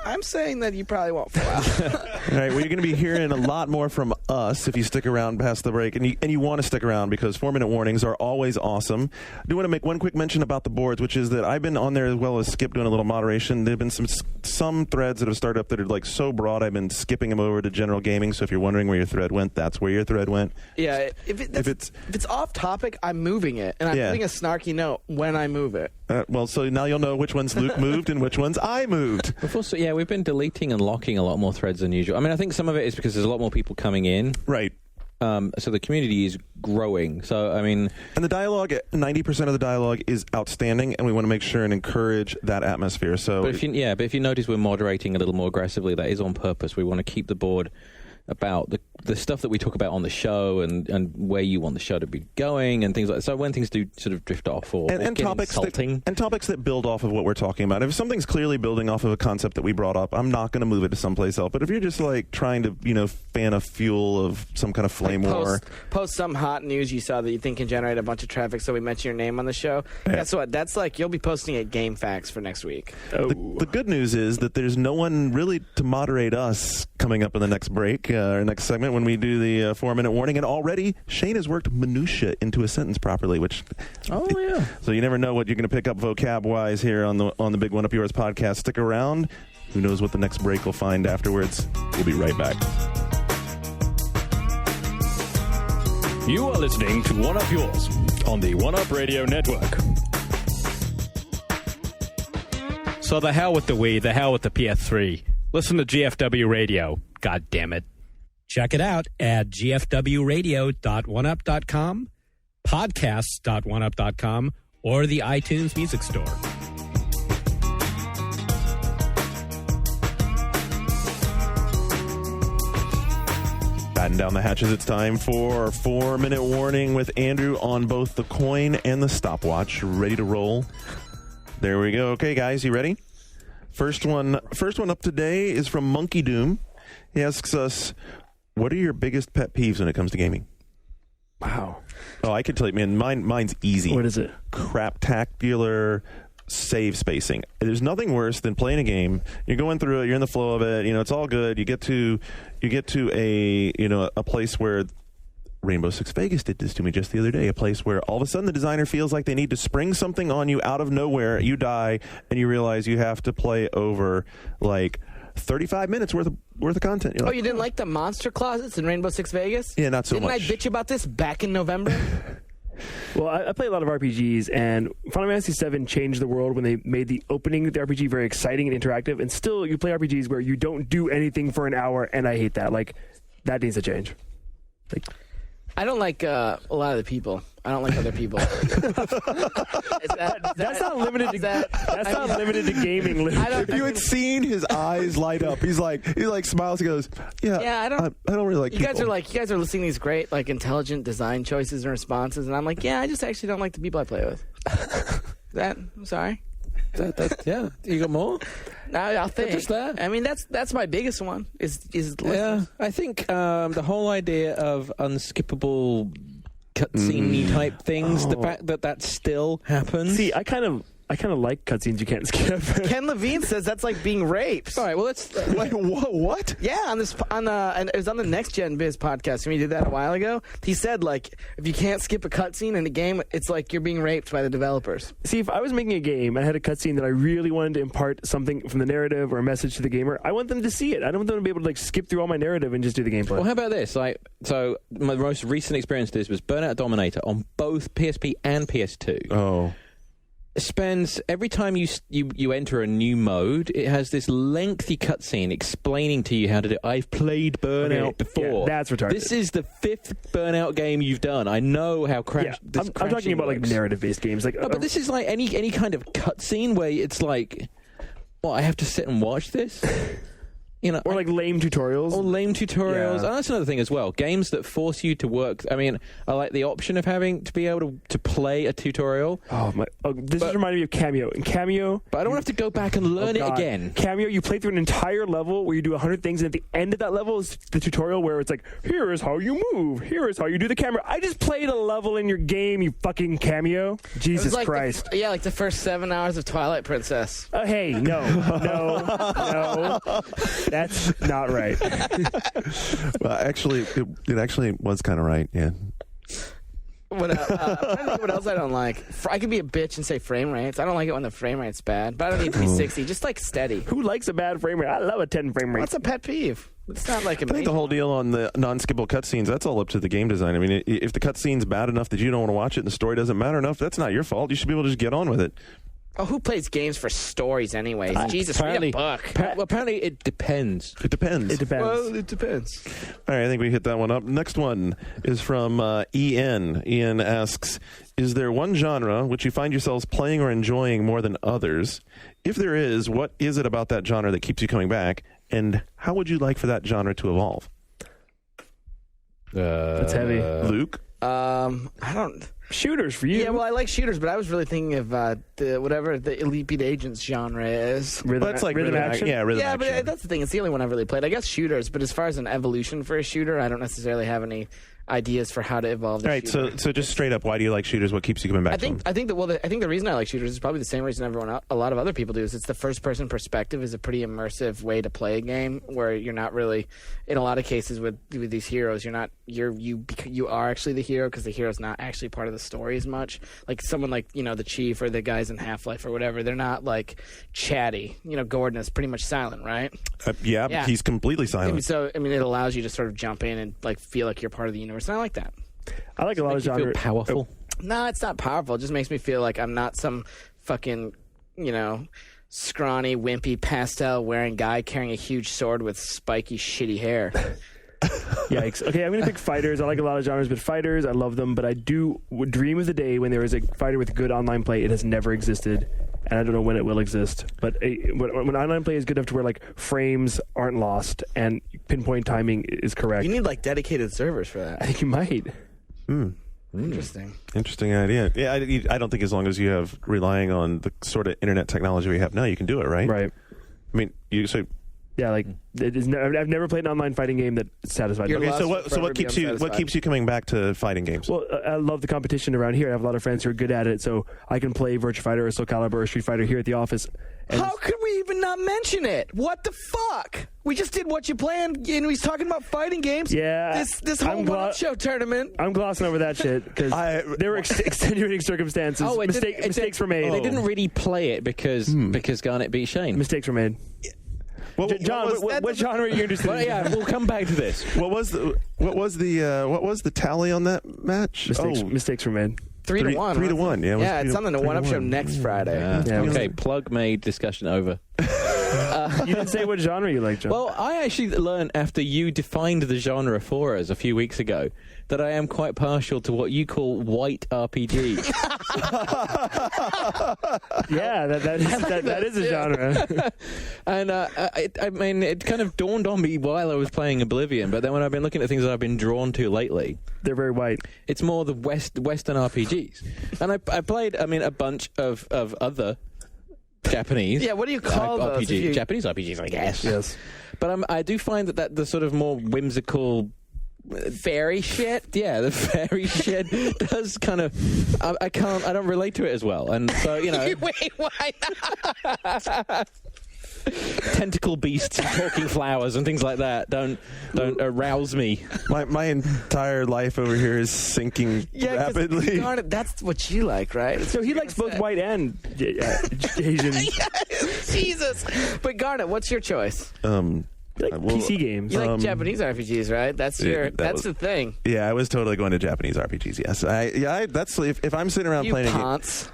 I'm saying that you probably won't for a while. All right, well, you're going to be hearing a lot more from us if you stick around past the break, and you want to stick around because 4-minute warnings are always awesome. I do want to make one quick mention about the boards, which is that I've been on there as well as Skip doing a little moderation. There have been some threads that have started up that are like so broad, I've been skipping them over to general gaming. So if you're wondering where your thread went, that's where your thread went. Yeah, if it's off topic, I'm moving it, and I'm putting a snarky note when I move it. Well, so now you'll know which ones Luke moved and which ones I moved. We've been deleting and locking a lot more threads than usual. I mean, I think some of it is because there's a lot more people coming in. Right. So the community is growing. So, I mean... And the dialogue, 90% of the dialogue is outstanding, and we want to make sure and encourage that atmosphere. So, but if you notice we're moderating a little more aggressively, that is on purpose. We want to keep the board about the stuff that we talk about on the show and where you want the show to be going and things like that. So when things do sort of drift off or topics insulting. Topics that build off of what we're talking about. If something's clearly building off of a concept that we brought up, I'm not going to move it to someplace else. But if you're just like trying to, fan a fuel of some kind of flame war. Post some hot news you saw that you think can generate a bunch of traffic, so we mention your name on the show. Yeah. Guess what? That's like you'll be posting at Game Facts for next week. Oh. The good news is that there's no one really to moderate us coming up in the next break, or next segment when we do the 4-minute warning. And already Shane has worked minutia into a sentence properly, which so you never know what you're going to pick up vocab wise here on the Big One Up Yours podcast. Stick around. Who knows what the next break will find afterwards. We'll be right back. You are listening to One Up Yours on the One Up Radio Network. So the hell with the Wii, the hell with the PS3. Listen to GFW Radio. God damn it. Check it out at gfwradio.oneup.com, podcasts.oneup.com, or the iTunes Music Store. Batten down the hatches. It's time for 4-minute warning with Andrew on both the coin and the stopwatch. Ready to roll? There we go. Okay, guys, you ready? First one up today is from Monkey Doom. He asks us, what are your biggest pet peeves when it comes to gaming? Wow. Oh, I could tell you, man, mine's easy. What is it? Craptacular save spacing. There's nothing worse than playing a game. You're going through it, you're in the flow of it, it's all good. You get to a place where Rainbow Six Vegas did this to me just the other day, a place where all of a sudden the designer feels like they need to spring something on you out of nowhere. You die, and you realize you have to play over, 35 minutes worth of content. You're like, you didn't like the monster closets in Rainbow Six Vegas? Yeah, not so much. Didn't I bitch about this back in November? Well, I play a lot of RPGs, and Final Fantasy VII changed the world when they made the opening of the RPG very exciting and interactive, and still you play RPGs where you don't do anything for an hour, and I hate that. That needs to change. I don't like a lot of the people. I don't like other people. That's not limited to gaming. If you had seen his eyes light up, he smiles. He goes, "Yeah, I don't really like people." You guys are listening to these great intelligent design choices and responses, and I'm like, I just actually don't like the people I play with. I'm sorry. Yeah, you got more? No, I'll think. Just that. I mean, that's my biggest one. Is yeah. I think the whole idea of unskippable cutscene type things, the fact that still happens. See, I kind of like cutscenes you can't skip. Ken Levine says that's like being raped. All right, well, let's... Wait, what? Yeah, and it was on the Next Gen Biz podcast, and we did that a while ago. He said, if you can't skip a cutscene in a game, it's like you're being raped by the developers. See, if I was making a game and I had a cutscene that I really wanted to impart something from the narrative or a message to the gamer, I want them to see it. I don't want them to be able to skip through all my narrative and just do the gameplay. Well, how about this? So my most recent experience with this was Burnout Dominator on both PSP and PS2. Oh. Spends every time you enter a new mode, it has this lengthy cutscene explaining to you how to do it. I've played Burnout before. Yeah, that's retarded. This is the 5th Burnout game you've done. I know how I'm talking about narrative-based games. But this is any kind of cutscene where it's I have to sit and watch this. Or lame tutorials. Or lame tutorials. Yeah. And that's another thing as well. Games that force you to work. I mean, I like the option of having to be able to play a tutorial. This is reminding me of Cameo. In Cameo... But I don't have to go back and learn it again. Cameo, you play through an entire level where you do 100 things, and at the end of that level is the tutorial where it's here is how you move. Here is how you do the camera. I just played a level in your game, you fucking Cameo. Jesus Christ. The first 7 hours of Twilight Princess. Hey, no. That's not right. Well, actually, it actually was kind of right, yeah. I'm trying to think what else I don't like. I could be a bitch and say frame rates. I don't like it when the frame rate's bad, but I don't need to be 60. Just steady. Who likes a bad frame rate? I love a 10 frame rate. What's a pet peeve? It's not I think the whole deal on the non-skippable cutscenes, that's all up to the game design. I mean, if the cutscene's bad enough that you don't want to watch it and the story doesn't matter enough, that's not your fault. You should be able to just get on with it. Oh, who plays games for stories anyways? Jesus, read a book. Apparently, it depends. It depends. It depends. Well, it depends. All right, I think we hit that one up. Next one is from Ian. Ian asks, is there one genre which you find yourselves playing or enjoying more than others? If there is, what is it about that genre that keeps you coming back? And how would you like for that genre to evolve? That's heavy. Luke? I don't... Shooters for you. Yeah, well, I like shooters, but I was really thinking of whatever the Elite Beat Agents genre is. That's like rhythm action. Yeah, rhythm Yeah, action. but that's the thing. It's the only one I've really played. I guess shooters, but as far as an evolution for a shooter, I don't necessarily have any ideas for how to evolve the All right, shooter. so just straight up, why do you like shooters? What keeps you coming back I to them? think the reason I like shooters is probably the same reason a lot of other people do. Is it's the first person perspective is a pretty immersive way to play a game where you're not really, in a lot of cases with these heroes, you are actually the hero because the hero's not actually part of the story as much. Like someone like the Chief or the guys in Half-Life or whatever, they're not like chatty. Gordon is pretty much silent, right? Yeah, he's completely silent. So it allows you to sort of jump in and like feel like you're part of the universe, and I like that. I like a lot of You feel genre. powerful. No, it's not powerful. It just makes me feel like I'm not some fucking, scrawny, wimpy, pastel wearing guy carrying a huge sword with spiky, shitty hair. Yikes. Okay, I'm going to pick fighters. I like a lot of genres, but fighters, I love them. But I would dream of the day when there is a fighter with good online play. It has never existed, and I don't know when it will exist. But when online play is good enough to where like frames aren't lost and pinpoint timing is correct, You need like dedicated servers for I that. think you might. Interesting. Interesting idea. Yeah, I don't think as long as you have relying on the sort of internet technology we have now, you can do it, right? Right. I mean, Yeah, like I've never played an online fighting game that satisfied me. You're okay. lost So will what forever be keeps you unsatisfied. coming back to fighting games? Well, I love the competition around here. I have a lot of friends who are good at it, so I can play Virtua Fighter or Soul Calibur or Street Fighter here at the office. And How could we even not mention it? What the fuck? We just did What You Plan, and he's talking about fighting games. Yeah, This whole I'm one-up show tournament. I'm glossing over that shit because there were extenuating circumstances. Mistakes were made. They didn't really play it because Garnet beat Shane. Mistakes were made. John, what genre are you interested in? Well, yeah, we'll come back to this. What was the tally on that match? Mistakes were made. 3-1. 3-1. Yeah, Yeah, it's on the one-up show next Friday. Yeah. Okay, plug made, discussion over. You didn't say what genre you like, John. Well, I actually learned after you defined the genre for us a few weeks ago that I am quite partial to what you call white RPG. yeah, that is a genre. And it kind of dawned on me while I was playing Oblivion, but then when I've been looking at things that I've been drawn to lately, They're very white. it's more the Western RPGs. And I played, a bunch of other Japanese. Yeah, what do you call those? RPGs? Japanese RPGs, I guess. Yes. But I do find that the sort of more whimsical Fairy shit? yeah, the fairy shit does kind of. I don't relate to it as well, and so Wait, why not? tentacle beasts, and talking flowers, and things like that don't arouse me. My entire life over here is sinking rapidly. Garnet, that's what you like, right? So he likes both white and Asian. Jesus. But Garnet, what's your choice? You like PC games. You like Japanese RPGs, right? That's the thing. Yeah, I was totally going to Japanese RPGs. Yes, that's if I'm sitting around You playing ponce.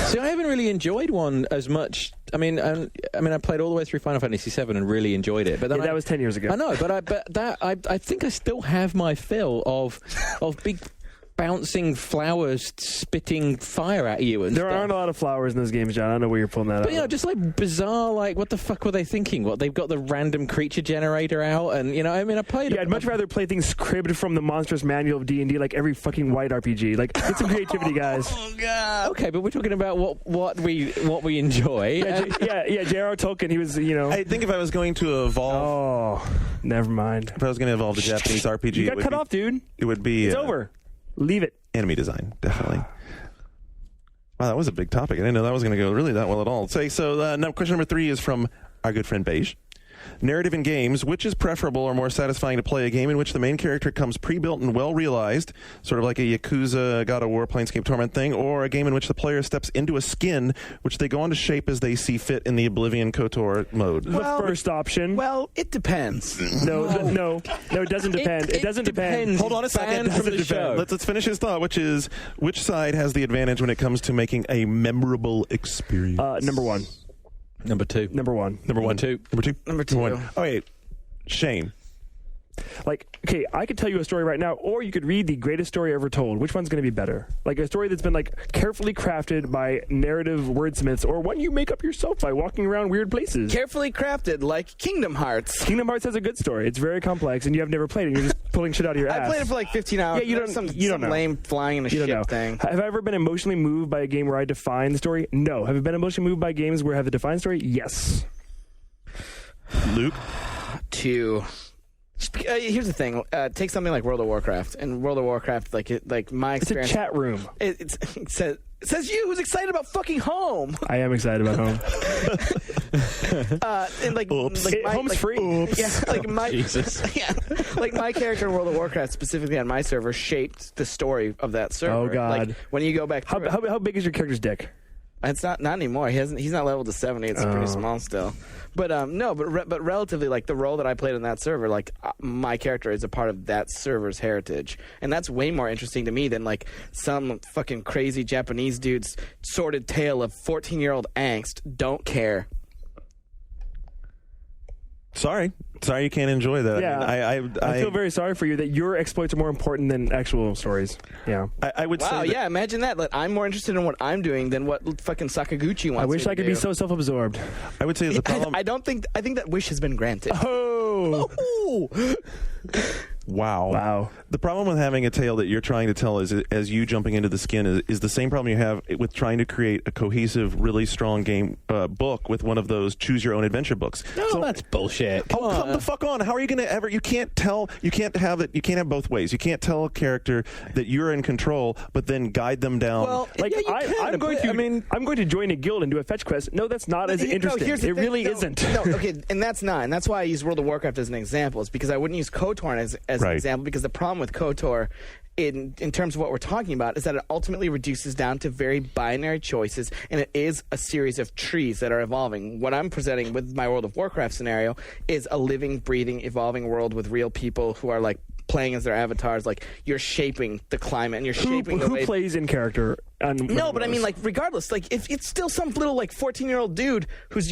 See, I haven't really enjoyed one as much. I played all the way through Final Fantasy VII and really enjoyed it. But then that was 10 years ago. I know, I think I still have my fill of big bouncing flowers spitting fire at you and There stuff. aren't a lot of flowers in those games, John. I don't know where you're pulling that But out. just like bizarre, like what the fuck were they thinking? What they've got the random creature generator out, and I played. Yeah, I'd much rather play things cribbed from the Monstrous Manual of D&D, like every fucking white RPG. Like, get some creativity, guys. Oh, God. Okay, but we're talking about what we enjoy. Yeah, J.R.R. Tolkien, he was, I think if I was going to evolve, never mind. if I was going to evolve the Japanese RPG, You got cut off, dude. It would be It's over. Leave it. Enemy design, definitely. Wow, that was a big topic. I didn't know that was going to go really that well at all. So now question number 3 is from our good friend Beige. Narrative in games, which is preferable or more satisfying to play? A game in which the main character comes pre-built and well-realized, sort of like a Yakuza, God of War, Planescape Torment thing, or a game in which the player steps into a skin, which they go on to shape as they see fit in the Oblivion KOTOR mode? The first option. Well, it depends. No, it doesn't depend. It doesn't depend. Hold on a second. Banned from the show. Let's finish his thought, which is, which side has the advantage when it comes to making a memorable experience? Number one. Number two. Number one. Number one. Two. Number two. Number two. One. Oh, wait. Shane. Like, okay, I could tell you a story right now, or you could read the greatest story ever told. Which one's going to be better? Like a story that's been like carefully crafted by narrative wordsmiths, or one you make up yourself by walking around weird places. Carefully crafted, like Kingdom Hearts. Kingdom Hearts has a good story. It's very complex, and you have never played it. You're just pulling shit out of your ass. I played it for like 15 hours. Yeah, you don't some know. lame flying in a You don't ship know. thing. Have I ever been emotionally moved by a game where I define the story? No. Have I been emotionally moved by games where I have the defined story? Yes. Luke. Two. Here's the thing. Take something like World of Warcraft. And World of Warcraft, like my It's experience. a chat room. It says you who's excited about fucking home. I am excited about home. And like, Home's free. Yeah, like my Jesus. Yeah, like my character in World of Warcraft, specifically on my server, shaped the story of that server. Oh, God. Like, when you go back, How big is your character's dick? it's not anymore. He's not leveled to 70. It's pretty small still. But no, but relatively, like the role that I played in that server, like my character is a part of that server's heritage, and that's way more interesting to me than like some fucking crazy Japanese dude's sordid tale of 14-year-old angst. Don't care. Sorry you can't enjoy that. Yeah, I feel very sorry for you that your exploits are more important than actual stories. Yeah, I would Wow, say that, yeah, imagine that. Like, I'm more interested in what I'm doing than what fucking Sakaguchi wants. I wish me I to could be do. so self-absorbed. I would say the problem. I think that wish has been granted. Oh, Wow. The problem with having a tale that you're trying to tell is, as you jumping into the skin, is the same problem you have with trying to create a cohesive, really strong game book with one of those choose-your-own-adventure books. No, that's bullshit. Come the fuck on. How are you going to ever... You can't have both ways. You can't tell a character that you're in control, but then guide them down. Well, like yeah, you can, I'm going to join a guild and do a fetch quest. No, that's not as interesting. here's the It thing. really No, isn't. No, okay, and that's not. And that's why I use World of Warcraft as an example. Is because I wouldn't use KOTOR as an Right. example, because the problem with KOTOR in terms of what we're talking about is that it ultimately reduces down to very binary choices, and it is a series of trees that are evolving. What I'm presenting with my World of Warcraft scenario is a living, breathing, evolving world with real people who are like playing as their avatars. Like, you're shaping the climate and you're shaping the Who way plays in character? No, but I mean, like, regardless, like, if it's still some little like 14-year-old dude who's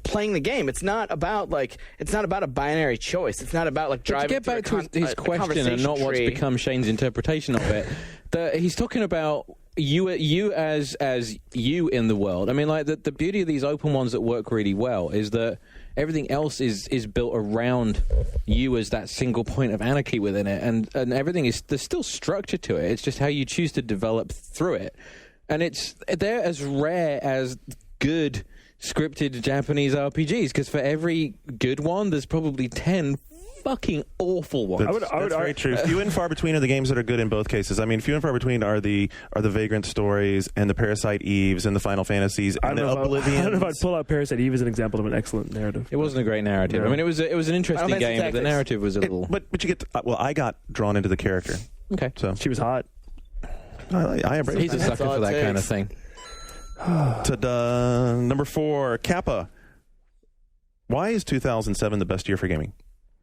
playing the game. It's not about a binary choice. It's not about like driving. To get back to his question and not what's become Shane's interpretation of it, he's talking about you as you in the world. I mean, like the beauty of these open ones that work really well is that everything else is built around you as that single point of anarchy within it, and everything there's still structure to it. It's just how you choose to develop through it, and they're as rare as good scripted Japanese RPGs, because for every good one, there's probably 10 fucking awful ones. That's very true. Few and far between are the games that are good in both cases. I mean, few and far between are the Vagrant stories and the Parasite Eves and the Final Fantasies and the Oblivion. I don't know if I'd pull out Parasite Eve as an example of an excellent narrative. It wasn't a great narrative. No. I mean, it was an interesting game, but the narrative was a little... But you get... I got drawn into the character. Okay. So She was hot. I embrace He's a that. sucker for that kind of thing. Ta-da. Number 4, Kappa. Why is 2007 the best year for gaming?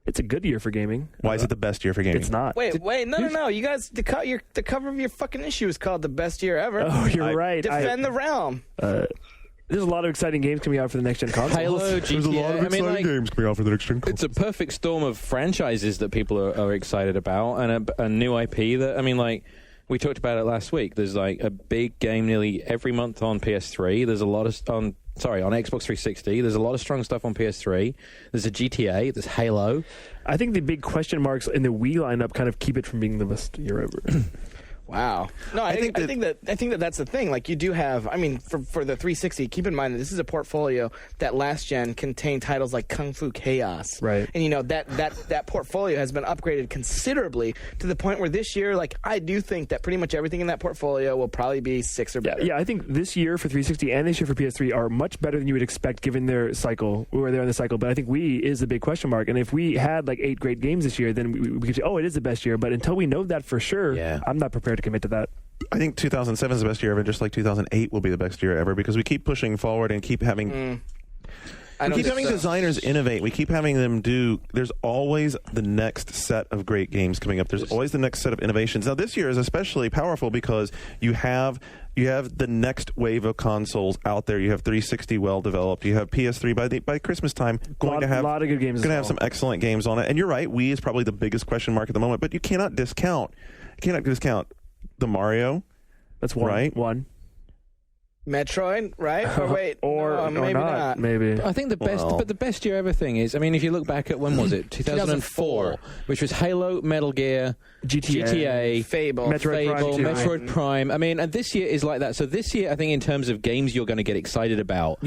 It's a good year for gaming. Why is it the best year for gaming? It's not. Wait, no. You guys, the cover of your fucking issue is called "The Best Year Ever." Oh, you're right. Defend the realm. There's a lot of exciting games coming out for the next gen consoles. Halo, GTA. games coming out for the next gen. It's a perfect storm of franchises that people are excited about, and a new IP that, I mean, like, we talked about it last week. There's like a big game nearly every month on PS3. There's a lot of on Xbox 360. There's a lot of strong stuff on PS3. There's a GTA. There's Halo. I think the big question marks in the Wii lineup kind of keep it from being the best year ever. Wow. No, I think that's the thing. Like, you do have, I mean, for the 360, keep in mind that this is a portfolio that last gen contained titles like Kung Fu Chaos. Right. And, you know, that portfolio has been upgraded considerably to the point where this year, like, I do think that pretty much everything in that portfolio will probably be 6 or better. Yeah, I think this year for 360 and this year for PS3 are much better than you would expect given their cycle, where they're on the cycle. But I think Wii is a big question mark. And if we had like 8 great games this year, then we could say, oh, it is the best year. But until we know that for sure, I'm not prepared to commit to that. I think 2007 is the best year ever, just like 2008 will be the best year ever, because we keep pushing forward and keep having... We keep having designers innovate. We keep having them do... There's always the next set of great games coming up. There's always the next set of innovations. Now, this year is especially powerful because you have the next wave of consoles out there. You have 360 well developed. You have PS3 by Christmas time going to have a lot of good games. Going to have some excellent games on it. And you're right, Wii is probably the biggest question mark at the moment. But you cannot discount the Mario. That's one. Right? One. Metroid, right? Or wait, or maybe not. Maybe. I think the best year ever thing is, I mean, if you look back at, when was it? 2004, which was Halo, Metal Gear, GTA, Fable, Metroid Prime. I mean, and this year is like that. So this year, I think in terms of games you're going to get excited about,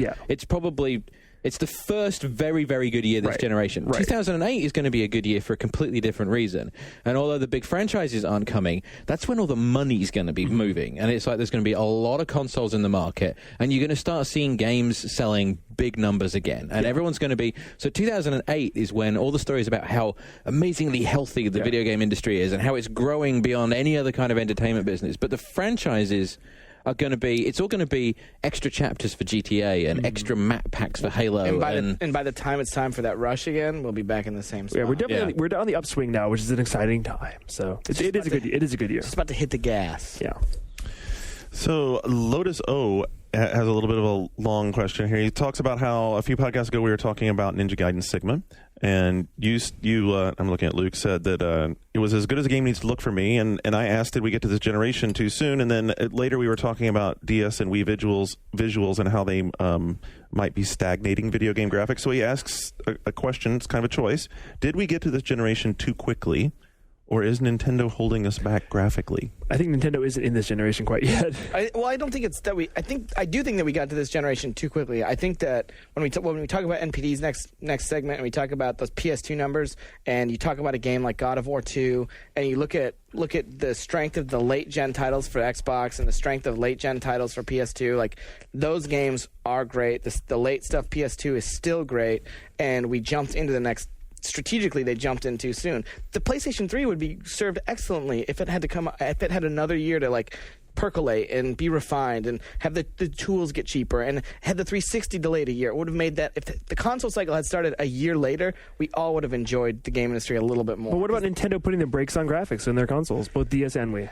it's the first very, very good year this generation. Right. 2008 is going to be a good year for a completely different reason. And although the big franchises aren't coming, that's when all the money's going to be moving. And it's like there's going to be a lot of consoles in the market. And you're going to start seeing games selling big numbers again. And everyone's going to be... So 2008 is when all the stories about how amazingly healthy the video game industry is and how it's growing beyond any other kind of entertainment business. But the franchises... are going to be, it's all going to be extra chapters for GTA and extra map packs for Halo. And by the time it's time for that rush again, we'll be back in the same spot. Yeah, we're definitely we're on the upswing now, which is an exciting time. So it is a good year. Just about to hit the gas. Yeah. So Lotus O has a little bit of a long question here. He talks about how a few podcasts ago we were talking about Ninja Gaiden Sigma, and you I'm looking at Luke, said that it was as good as a game needs to look for me, and I asked, did we get to this generation too soon? And then later we were talking about DS and Wii visuals and how they might be stagnating video game graphics. So he asks a question, it's kind of a choice. Did we get to this generation too quickly? Or is Nintendo holding us back graphically? I think Nintendo isn't in this generation quite yet. I don't think it's that I do think that we got to this generation too quickly. I think that when we talk about NPD's next segment and we talk about those PS2 numbers and you talk about a game like God of War 2 and you look at the strength of the late gen titles for Xbox and the strength of late gen titles for PS2, like those games are great. The late stuff PS2 is still great, and we jumped into the next. Strategically, they jumped in too soon. The PlayStation 3 would be served excellently if it had another year to like percolate and be refined and have the tools get cheaper and had the 360 delayed a year. It would have made that, if the console cycle had started a year later, we all would have enjoyed the game industry a little bit more. But what about Nintendo putting the brakes on graphics in their consoles, both DS and Wii?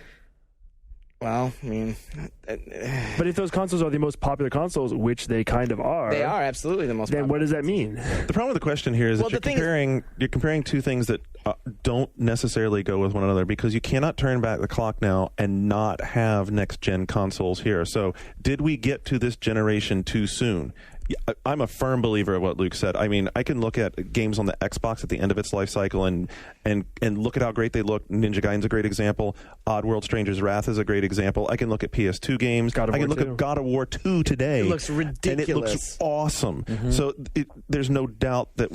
Well, I mean... but if those consoles are the most popular consoles, which they kind of are... They are absolutely the most popular. Then what does that mean? The problem with the question here is that you're comparing two things that don't necessarily go with one another, because you cannot turn back the clock now and not have next-gen consoles here. So did we get to this generation too soon? I'm a firm believer of what Luke said. I mean, I can look at games on the Xbox at the end of its life cycle and look at how great they look. Ninja Gaiden's a great example. Oddworld Stranger's Wrath is a great example. I can look at PS2 games. I can look at God of War 2 today. It looks ridiculous. And it looks awesome. Mm-hmm. So there's no doubt that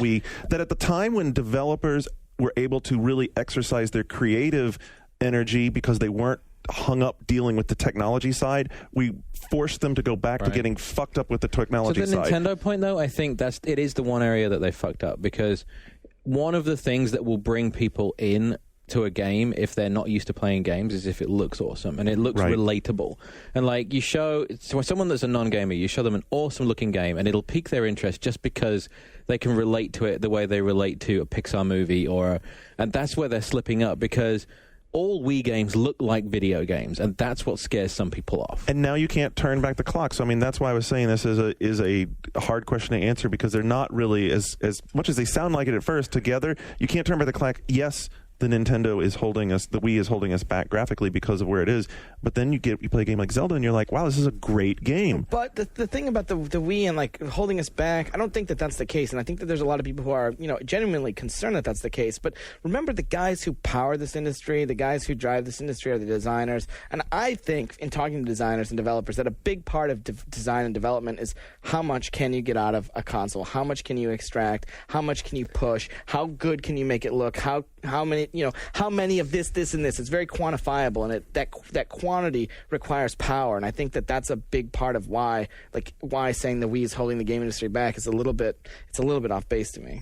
at the time when developers were able to really exercise their creative energy because they weren't hung up dealing with the technology side, we forced them to go back to getting fucked up with the technology side. So the Nintendo point, though, I think it is the one area that they fucked up, because one of the things that will bring people in to a game if they're not used to playing games is if it looks awesome and it looks relatable. And like you show someone that's a non-gamer, you show them an awesome looking game and it'll pique their interest just because they can relate to it the way they relate to a Pixar movie and that's where they're slipping up, because all Wii games look like video games, and that's what scares some people off. And now you can't turn back the clock. So I mean, that's why I was saying this is a hard question to answer, because they're not really as much as they sound like it at first together. You can't turn back the clock. Yes, the Nintendo is holding us, the Wii is holding us back graphically because of where it is. But then you play a game like Zelda and you're like, wow, this is a great game. But the thing about the Wii and like holding us back, I don't think that that's the case. And I think that there's a lot of people who are, genuinely concerned that that's the case. But remember, the guys who power this industry, the guys who drive this industry are the designers. And I think in talking to designers and developers that a big part of design and development is how much can you get out of a console? How much can you extract? How much can you push? How good can you make it look? How many of this, and this? It's very quantifiable, and that quantity requires power. And I think that that's a big part of why saying the Wii is holding the game industry back is a little bit off base to me.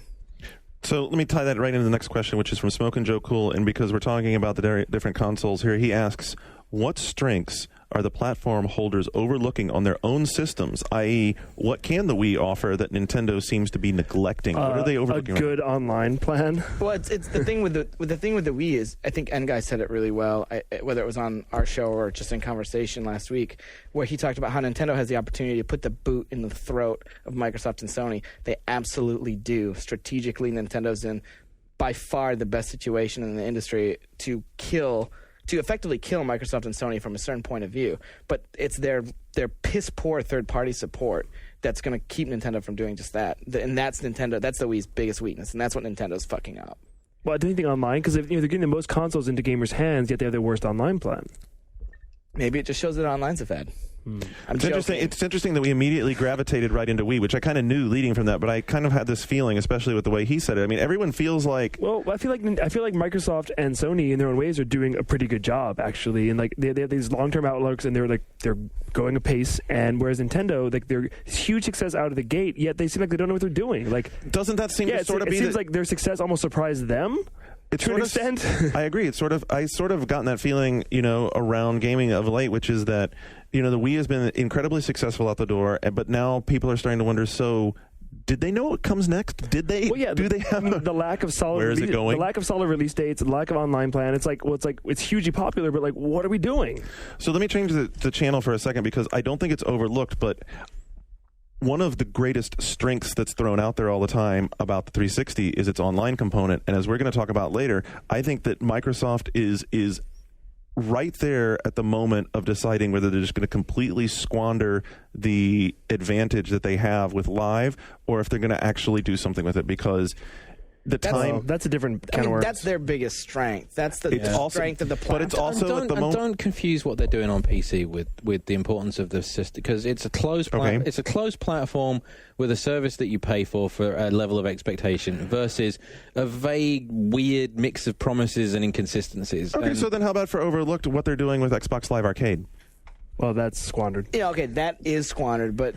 So let me tie that right into the next question, which is from Smoke and Joe Cool. And because we're talking about the different consoles here, he asks, what strengths are the platform holders overlooking on their own systems, i.e., what can the Wii offer that Nintendo seems to be neglecting? What are they overlooking? A good online plan. Well, it's the thing with the Wii is, I think N-Guy said it really well, whether it was on our show or just in conversation last week, where he talked about how Nintendo has the opportunity to put the boot in the throat of Microsoft and Sony. They absolutely do. Strategically, Nintendo's in by far the best situation in the industry to effectively kill Microsoft and Sony from a certain point of view. But it's their piss-poor third-party support that's going to keep Nintendo from doing just that. And that's Nintendo. That's the Wii's biggest weakness, and that's what Nintendo's fucking up. Well, I don't think online, because they're getting the most consoles into gamers' hands, yet they have their worst online plan. Maybe it just shows that online's a fad. It's interesting that we immediately gravitated right into Wii, which I kind of knew leading from that, but I kind of had this feeling, especially with the way he said it. I mean, everyone feels like... Well, I feel like Microsoft and Sony, in their own ways, are doing a pretty good job, actually, and like they have these long-term outlooks, and they're going apace. And whereas Nintendo, they're huge success out of the gate, yet they seem like they don't know what they're doing. Like, doesn't that seem to sort of be? It seems like their success almost surprised them. To an extent. I agree. I sort of gotten that feeling, around gaming of late, which is that, the Wii has been incredibly successful out the door, but now people are starting to wonder, so did they know what comes next? Did they? Well, yeah. Do they have the lack of solid? Where is it going? The lack of solid release dates, the lack of online plan. It's hugely popular, but what are we doing? So let me change the channel for a second, because I don't think it's overlooked, but one of the greatest strengths that's thrown out there all the time about the 360 is its online component. And as we're going to talk about later, I think that Microsoft is right there at the moment of deciding whether they're just going to completely squander the advantage that they have with Live, or if they're going to actually do something with it, because that's a different kind of work. That's their biggest strength. That's the strength of the platform. But it's also at the moment. Don't confuse what they're doing on PC with the importance of the system, because it's a closed it's a closed platform with a service that you pay for a level of expectation versus a vague, weird mix of promises and inconsistencies. Okay, so then how about for overlooked what they're doing with Xbox Live Arcade? Well, that's squandered. Yeah, okay, that is squandered, but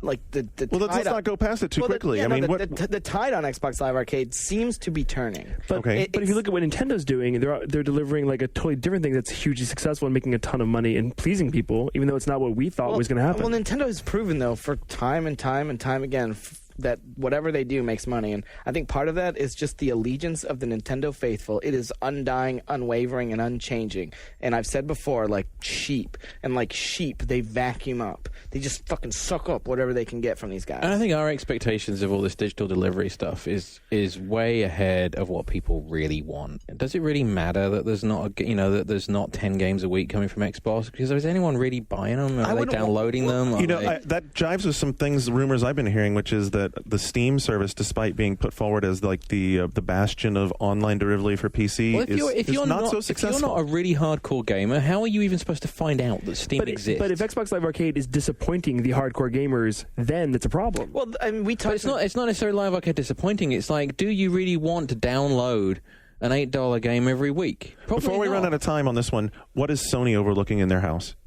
let's not go past it too quickly. The tide on Xbox Live Arcade seems to be turning. But if you look at what Nintendo's doing, they're delivering like a totally different thing that's hugely successful and making a ton of money and pleasing people, even though it's not what we thought was going to happen. Well, Nintendo has proven, though, for time and time and time again, that whatever they do makes money. And I think part of that is just the allegiance of the Nintendo faithful. It is undying, unwavering, and unchanging. And I've said before, like sheep. And like sheep, they vacuum up. They just fucking suck up whatever they can get from these guys. And I think our expectations of all this digital delivery stuff is way ahead of what people really want. Does it really matter that there's not that there's not 10 games a week coming from Xbox? Because is anyone really buying them? Are they downloading them? That jives with some rumors I've been hearing, which is that the Steam service, despite being put forward as like the bastion of online delivery for PC, is not so successful. If you're not a really hardcore gamer, how are you even supposed to find out that Steam exists? But if Xbox Live Arcade is disappointing the hardcore gamers, then it's a problem. Well, I mean, it's not necessarily Live Arcade disappointing. It's like, do you really want to download an $8 game every week? Probably Before we run out of time on this one, what is Sony overlooking in their house?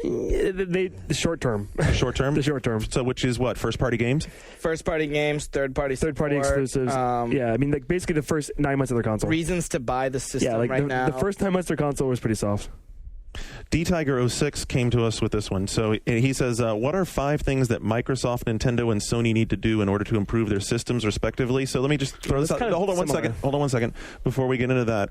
The short term. Short term? The short term. So which is what? First party games? First party games, third party exclusives. Yeah, I mean, like basically the first 9 months of their console. Reasons to buy the system now. The first 9 months of their console was pretty soft. DTiger06 came to us with this one. So he says, what are 5 things that Microsoft, Nintendo, and Sony need to do in order to improve their systems respectively? So let me just throw this out. Hold on one second. Before we get into that,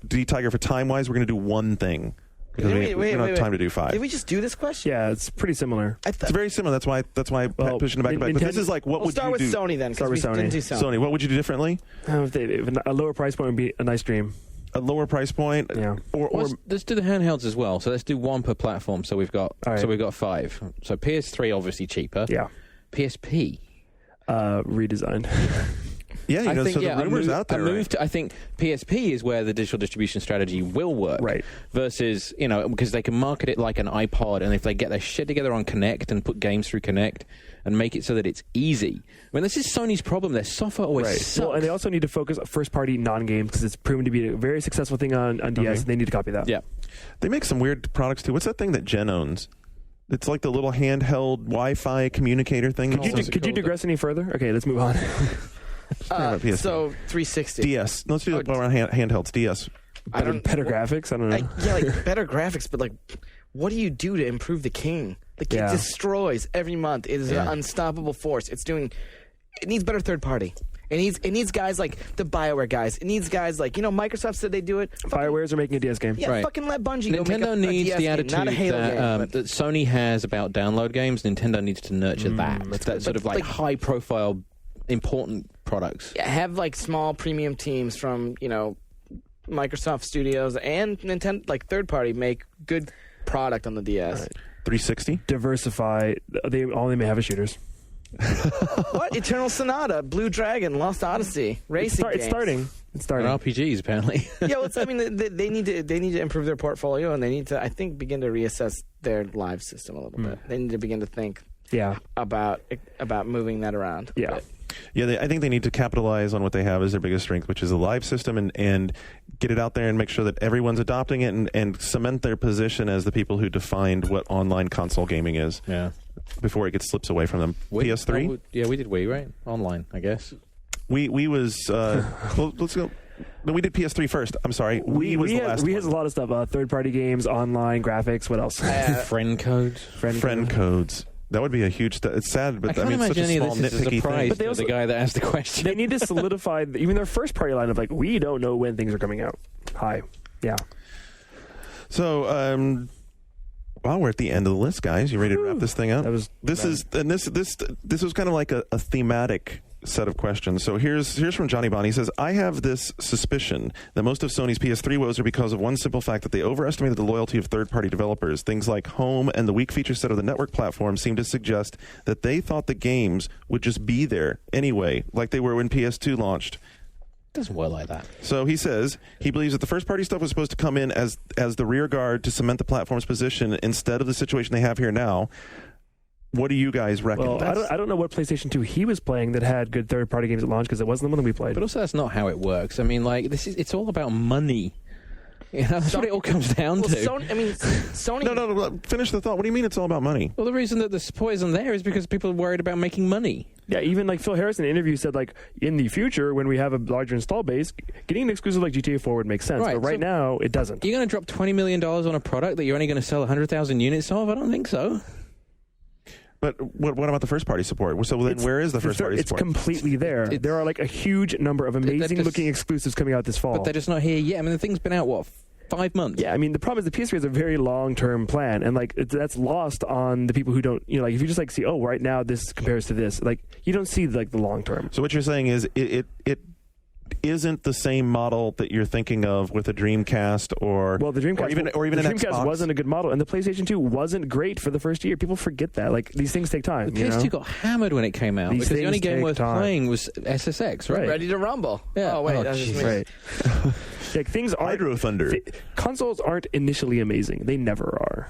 DTiger, for time-wise, we're going to do one thing. Because we don't have time to do 5. Did we just do this question? Yeah, it's pretty similar. It's very similar. That's why I'm pushing it back and back. But this is like, what would you do? Start with Sony then. Start with Sony. Didn't do Sony. Sony, what would you do differently? A lower price point would be a nice dream. A lower price point? Yeah. Or let's do the handhelds as well. So let's do 1 per platform. So we've got right. 5. So PS3 obviously cheaper. Yeah. PSP. Redesigned. Yeah, I think, the rumors out there. I think PSP is where the digital distribution strategy will work. Right. Versus, because they can market it like an iPod, and if they get their shit together on Kinect and put games through Kinect and make it so that it's easy. I mean, this is Sony's problem. Their software always sucks. Well, and they also need to focus on first-party non-games because it's proven to be a very successful thing on DS, and they need to copy that. Yeah. They make some weird products, too. What's that thing that Jen owns? It's like the little handheld Wi-Fi communicator thing. Could you digress any further? Okay, let's move on. So 360. DS. Let's do around handhelds. DS. Better graphics? I don't know. Like better graphics, but like, what do you do to improve the King? The King destroys every month. It is an unstoppable force. It needs better third party. It needs guys like the BioWare guys. It needs guys like, Microsoft said they do it. BioWare's are making a DS game. Yeah, right. Fucking let Bungie go make Nintendo a needs DS the game, attitude not a Halo game. that Sony has about download games. Nintendo needs to nurture that sort of like high-profile, important products. Yeah, have like small premium teams from, Microsoft Studios and Nintendo, like third party, make good product on the DS. Right. 360? Diversify. All they may have is shooters. What? Eternal Sonata, Blue Dragon, Lost Odyssey, racing games. It's starting. RPGs apparently. Yeah, well, they need to improve their portfolio, and they need to, I think, begin to reassess their live system a little bit. They need to begin to think about moving that around. Yeah. Yeah, I think they need to capitalize on what they have as their biggest strength, which is a live system, and get it out there and make sure that everyone's adopting it and cement their position as the people who defined what online console gaming is. Yeah. Before it slips away from them. PS3? We did Wii, right? Online, I guess. We was well, let's go. No, we did PS3 first. I'm sorry. We has a lot of stuff. Third-party games, online graphics. What else? Friend codes. Friend codes. That would be a huge. It's sad, but I can't it's such imagine a small any of this is a nitpicky surprise thing. to the guy that asked the question. They need to solidify even their first-party lineup. Like, we don't know when things are coming out. Yeah. So, well, we're at the end of the list, guys. You ready to wrap this thing up? This was kind of like a thematic set of questions. So here's from Johnny Bond. He says, I have this suspicion that most of Sony's PS3 woes are because of one simple fact that they overestimated the loyalty of third-party developers. Things like Home and the weak feature set of the network platform seem to suggest that they thought the games would just be there anyway, like they were when PS2 launched. It doesn't work like that. So he says he believes that the first-party stuff was supposed to come in as the rear guard to cement the platform's position instead of the situation they have here now. What do you guys reckon? Well, I don't know what PlayStation 2 he was playing that had good third-party games at launch because it wasn't the one that we played. But also, that's not how it works. I mean, like it's all about money. That's what it all comes down to. Sony. No. Finish the thought. What do you mean it's all about money? Well, the reason that the support isn't there is because people are worried about making money. Yeah, even like Phil Harris in an interview said, like, in the future, when we have a larger install base, getting an exclusive like GTA 4 would make sense. Right, but right now, it doesn't. You're going to drop $20 million on a product that you're only going to sell 100,000 units of? I don't think so. But what about the first-party support? So then where is the first-party support? It's completely there. There are like a huge number of amazing-looking exclusives coming out this fall. But they're just not here yet. I mean, the thing's been out, 5 months? Yeah, I mean, the problem is the PS3 has a very long-term plan, and like that's lost on the people who don't, like if you just like see, right now this compares to this, like you don't see like the long-term. So what you're saying is it isn't the same model that you're thinking of with a Dreamcast or the Dreamcast or even the an Dreamcast Xbox. Wasn't a good model, and the PlayStation 2 wasn't great for the first year. People forget that. Like these things take time. The PS2 got hammered when it came out because the only game worth playing was SSX, right? Ready to Rumble. Yeah. Oh wait, that's just me. Right. Like things aren't. Hydro Thunder. Consoles aren't initially amazing. They never are.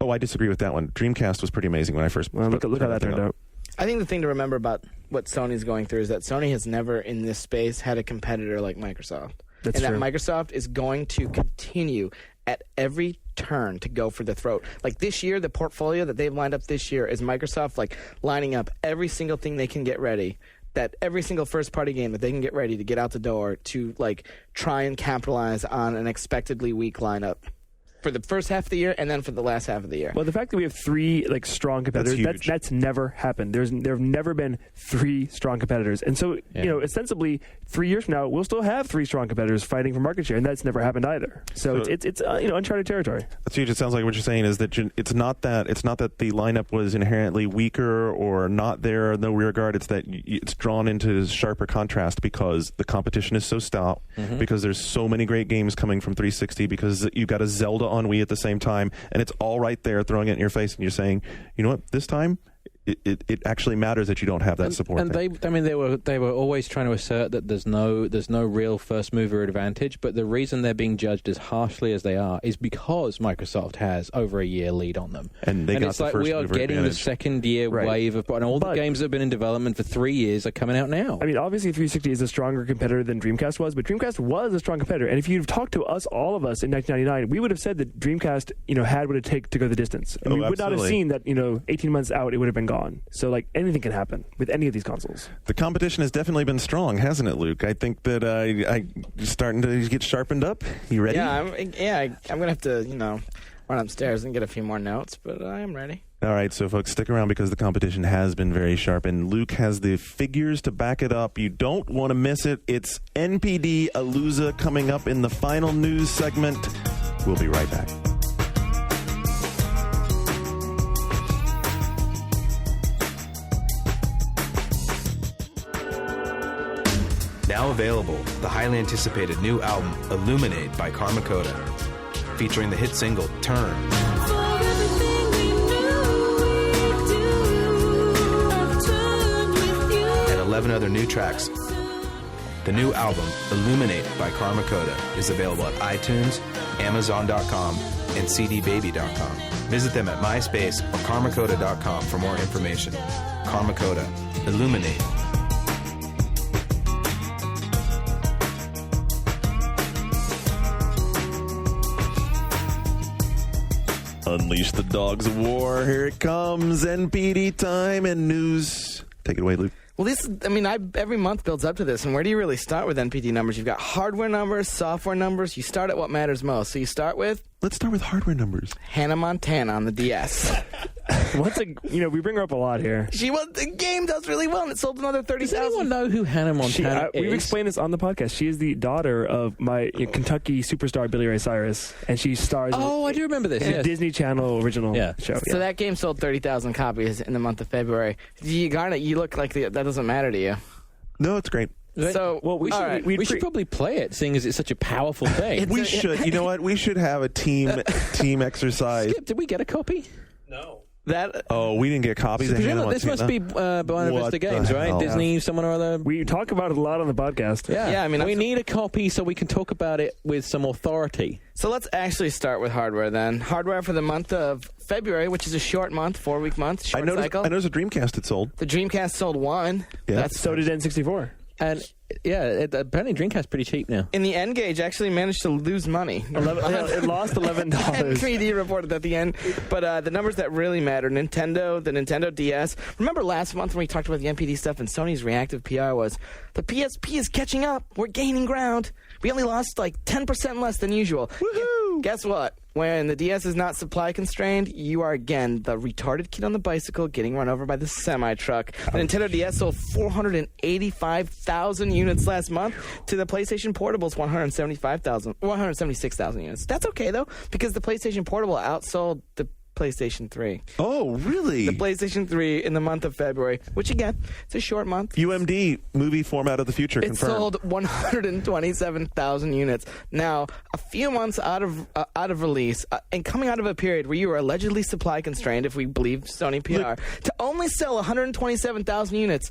Oh, I disagree with that one. Dreamcast was pretty amazing when I first. Well, look how that turned out. I think the thing to remember about what Sony's going through is that Sony has never in this space had a competitor like Microsoft. That's true. That Microsoft is going to continue at every turn to go for the throat. Like this year, the portfolio that they've lined up this year is Microsoft like lining up every single thing they can get ready. That every single first-party game that they can get ready to get out the door to like try and capitalize on an expectedly weak lineup. for the first half of the year and then for the last half of the year. Well, the fact that we have 3 like strong competitors, that's never happened. There have never been 3 strong competitors. And so, ostensibly 3 years from now, we'll still have 3 strong competitors fighting for market share, and that's never happened either. So it's uncharted territory. That's huge. It sounds like what you're saying is that it's not that the lineup was inherently weaker or not there, no rear guard. It's that it's drawn into sharper contrast because the competition is so stout, because there's so many great games coming from 360, because you've got a Zelda on Wii at the same time, and it's all right there throwing it in your face, and you're saying, you know what, this time it actually matters that you don't have that support. And they were always trying to assert that there's no real first mover advantage, but the reason they're being judged as harshly as they are is because Microsoft has over a year lead on them. And got it's the like first we are mover getting advantage. the second year wave of, and all the games that have been in development for 3 years are coming out now. I mean, obviously 360 is a stronger competitor than Dreamcast was, but Dreamcast was a strong competitor. And if you'd talked to us, all of us in 1999, we would have said that Dreamcast, had what it take to go the distance. And we would not have seen that, 18 months out, it would have been gone. So like anything can happen with any of these consoles. The competition has definitely been strong, hasn't it, Luke? I think that I'm starting to get sharpened up. You ready? Yeah, I'm gonna have to run upstairs and get a few more notes, but I am ready. All right, so folks, stick around because the competition has been very sharp, and Luke has the figures to back it up. You don't want to miss it. It's NPD Alooza coming up in the final news segment. We'll be right back. Now available, the highly anticipated new album, Illuminate by Karma Coda, featuring the hit single, Turn. And 11 other new tracks. The new album, Illuminate by Karma Coda, is available at iTunes, Amazon.com, and CDBaby.com. Visit them at MySpace or KarmaCoda.com for more information. Karma Coda, Illuminate. Unleash the dogs of war. Here it comes. NPD time and news. Take it away, Luke. Well, every month builds up to this, and where do you really start with NPD numbers? You've got hardware numbers, software numbers. You start at what matters most. So you start with... Let's start with hardware numbers. Hannah Montana on the DS. We bring her up a lot here. The game does really well, and it sold another 30,000. Does anyone know who Hannah Montana is? We've explained this on the podcast. She is the daughter of my Kentucky superstar Billy Ray Cyrus, and she stars I do remember this. in a Disney Channel original show. So that game sold 30,000 copies in the month of February. You look like that doesn't matter to you. No, it's great. So, we should probably play it, seeing as it's such a powerful thing. We should. You know what? We should have a team exercise. Skip, did we get a copy? No. We didn't get copies. This must be Buena Vista Games, right? Disney, someone or other. We talk about it a lot on the podcast. Yeah. We need a copy so we can talk about it with some authority. So let's actually start with hardware then. Hardware for the month of February, which is a short month, 4-week month, short cycle. I noticed a Dreamcast had sold. The Dreamcast sold 1. Yeah. So did N64. And apparently Dreamcast's pretty cheap now. In the N-Gage actually managed to lose money. It lost $11. N3D reported at the end. But the numbers that really matter, the Nintendo DS. Remember last month when we talked about the NPD stuff and Sony's reactive PR was, the PSP is catching up. We're gaining ground. We only lost like 10% less than usual. Woohoo! Guess what? When the DS is not supply constrained, you are again the retarded kid on the bicycle getting run over by the semi-truck. The Nintendo DS sold 485,000 units last month to the PlayStation Portable's 176,000 units. That's okay, though, because the PlayStation Portable outsold the PlayStation 3. Oh, really? The PlayStation 3 in the month of February, which again, it's a short month. UMD, movie format of the future, it confirmed. sold 127,000 units. Now, a few months out of release, and coming out of a period where you were allegedly supply constrained, if we believe Sony PR, to only sell 127,000 units.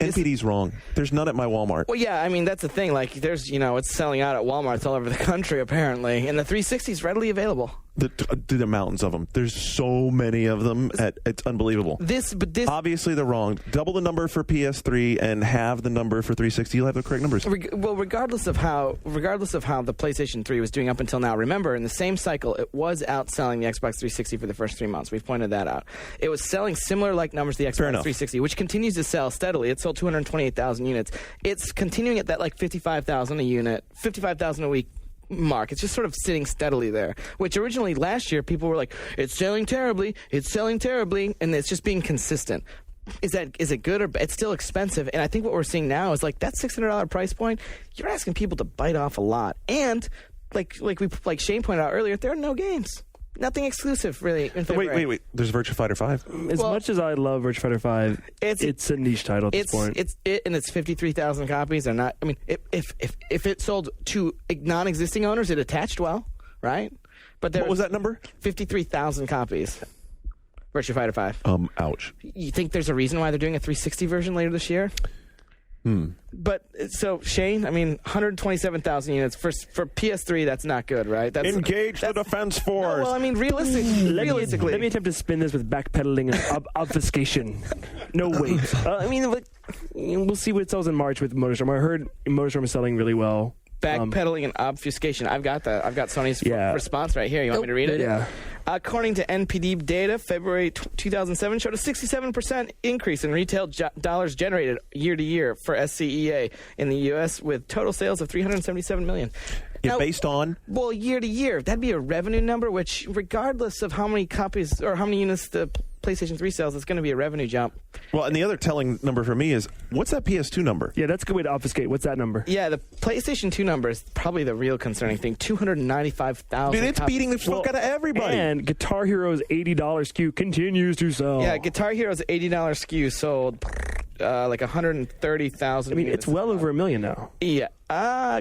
NPD's wrong. There's none at my Walmart. Well, yeah, that's the thing. Like, there's, it's selling out at Walmarts all over the country, apparently. And the 360 is readily available. The mountains of them. There's so many of them. It's unbelievable. This Obviously, they're wrong. Double the number for PS3 and halve the number for 360. You'll have the correct numbers. Regardless of how the PlayStation 3 was doing up until now, remember, in the same cycle, it was outselling the Xbox 360 for the first 3 months. We've pointed that out. It was selling similar like numbers to the Xbox 360, which continues to sell steadily. It sold 228,000 units. It's continuing at that like 55,000 a unit, 55,000 a week mark. It's just sort of sitting steadily there, which originally last year people were like, it's selling terribly, and it's just being consistent. Is it good or bad? It's still expensive, and I think what we're seeing now is like that $600 price point. You're asking people to bite off a lot, and like Shane pointed out earlier, there are no games, nothing exclusive really. In February. Wait. There's Virtua Fighter 5. As much as I love Virtua Fighter 5, it's a niche title at this point. It's 53,000 copies. They're not. I mean, if it sold to non-existing owners, it attached well, right? But What was that number? 53,000 copies. Virtua Fighter 5. Ouch. You think there's a reason why they're doing a 360 version later this year? But so Shane, I mean, 127,000 units for PS3. That's not good, right? Engage the defense force. No, well, I mean, realistically, let me attempt to spin this with backpedaling and obfuscation. No wait. I mean, we'll see what it sells in March with MotorStorm. I heard MotorStorm is selling really well. Backpedaling and obfuscation. I've got that. I've got Sony's response right here. You want me to read it? Yeah. According to NPD data, February 2007 showed a 67% increase in retail dollars generated year to year for SCEA in the U.S. with total sales of $377 million. Now, based on? Well, year to year. That'd be a revenue number, which regardless of how many copies or how many units the PlayStation 3 sells, it's going to be a revenue jump. Well, and the other telling number for me is, what's that PS2 number? Yeah, that's a good way to obfuscate. What's that number? Yeah, the PlayStation 2 number is probably the real concerning thing. 295,000. Dude, it's beating the fuck out of everybody. And Guitar Hero's $80 SKU continues to sell. Yeah, Guitar Hero's $80 SKU sold like 130,000. I mean, it's well over 1 million now. Yeah,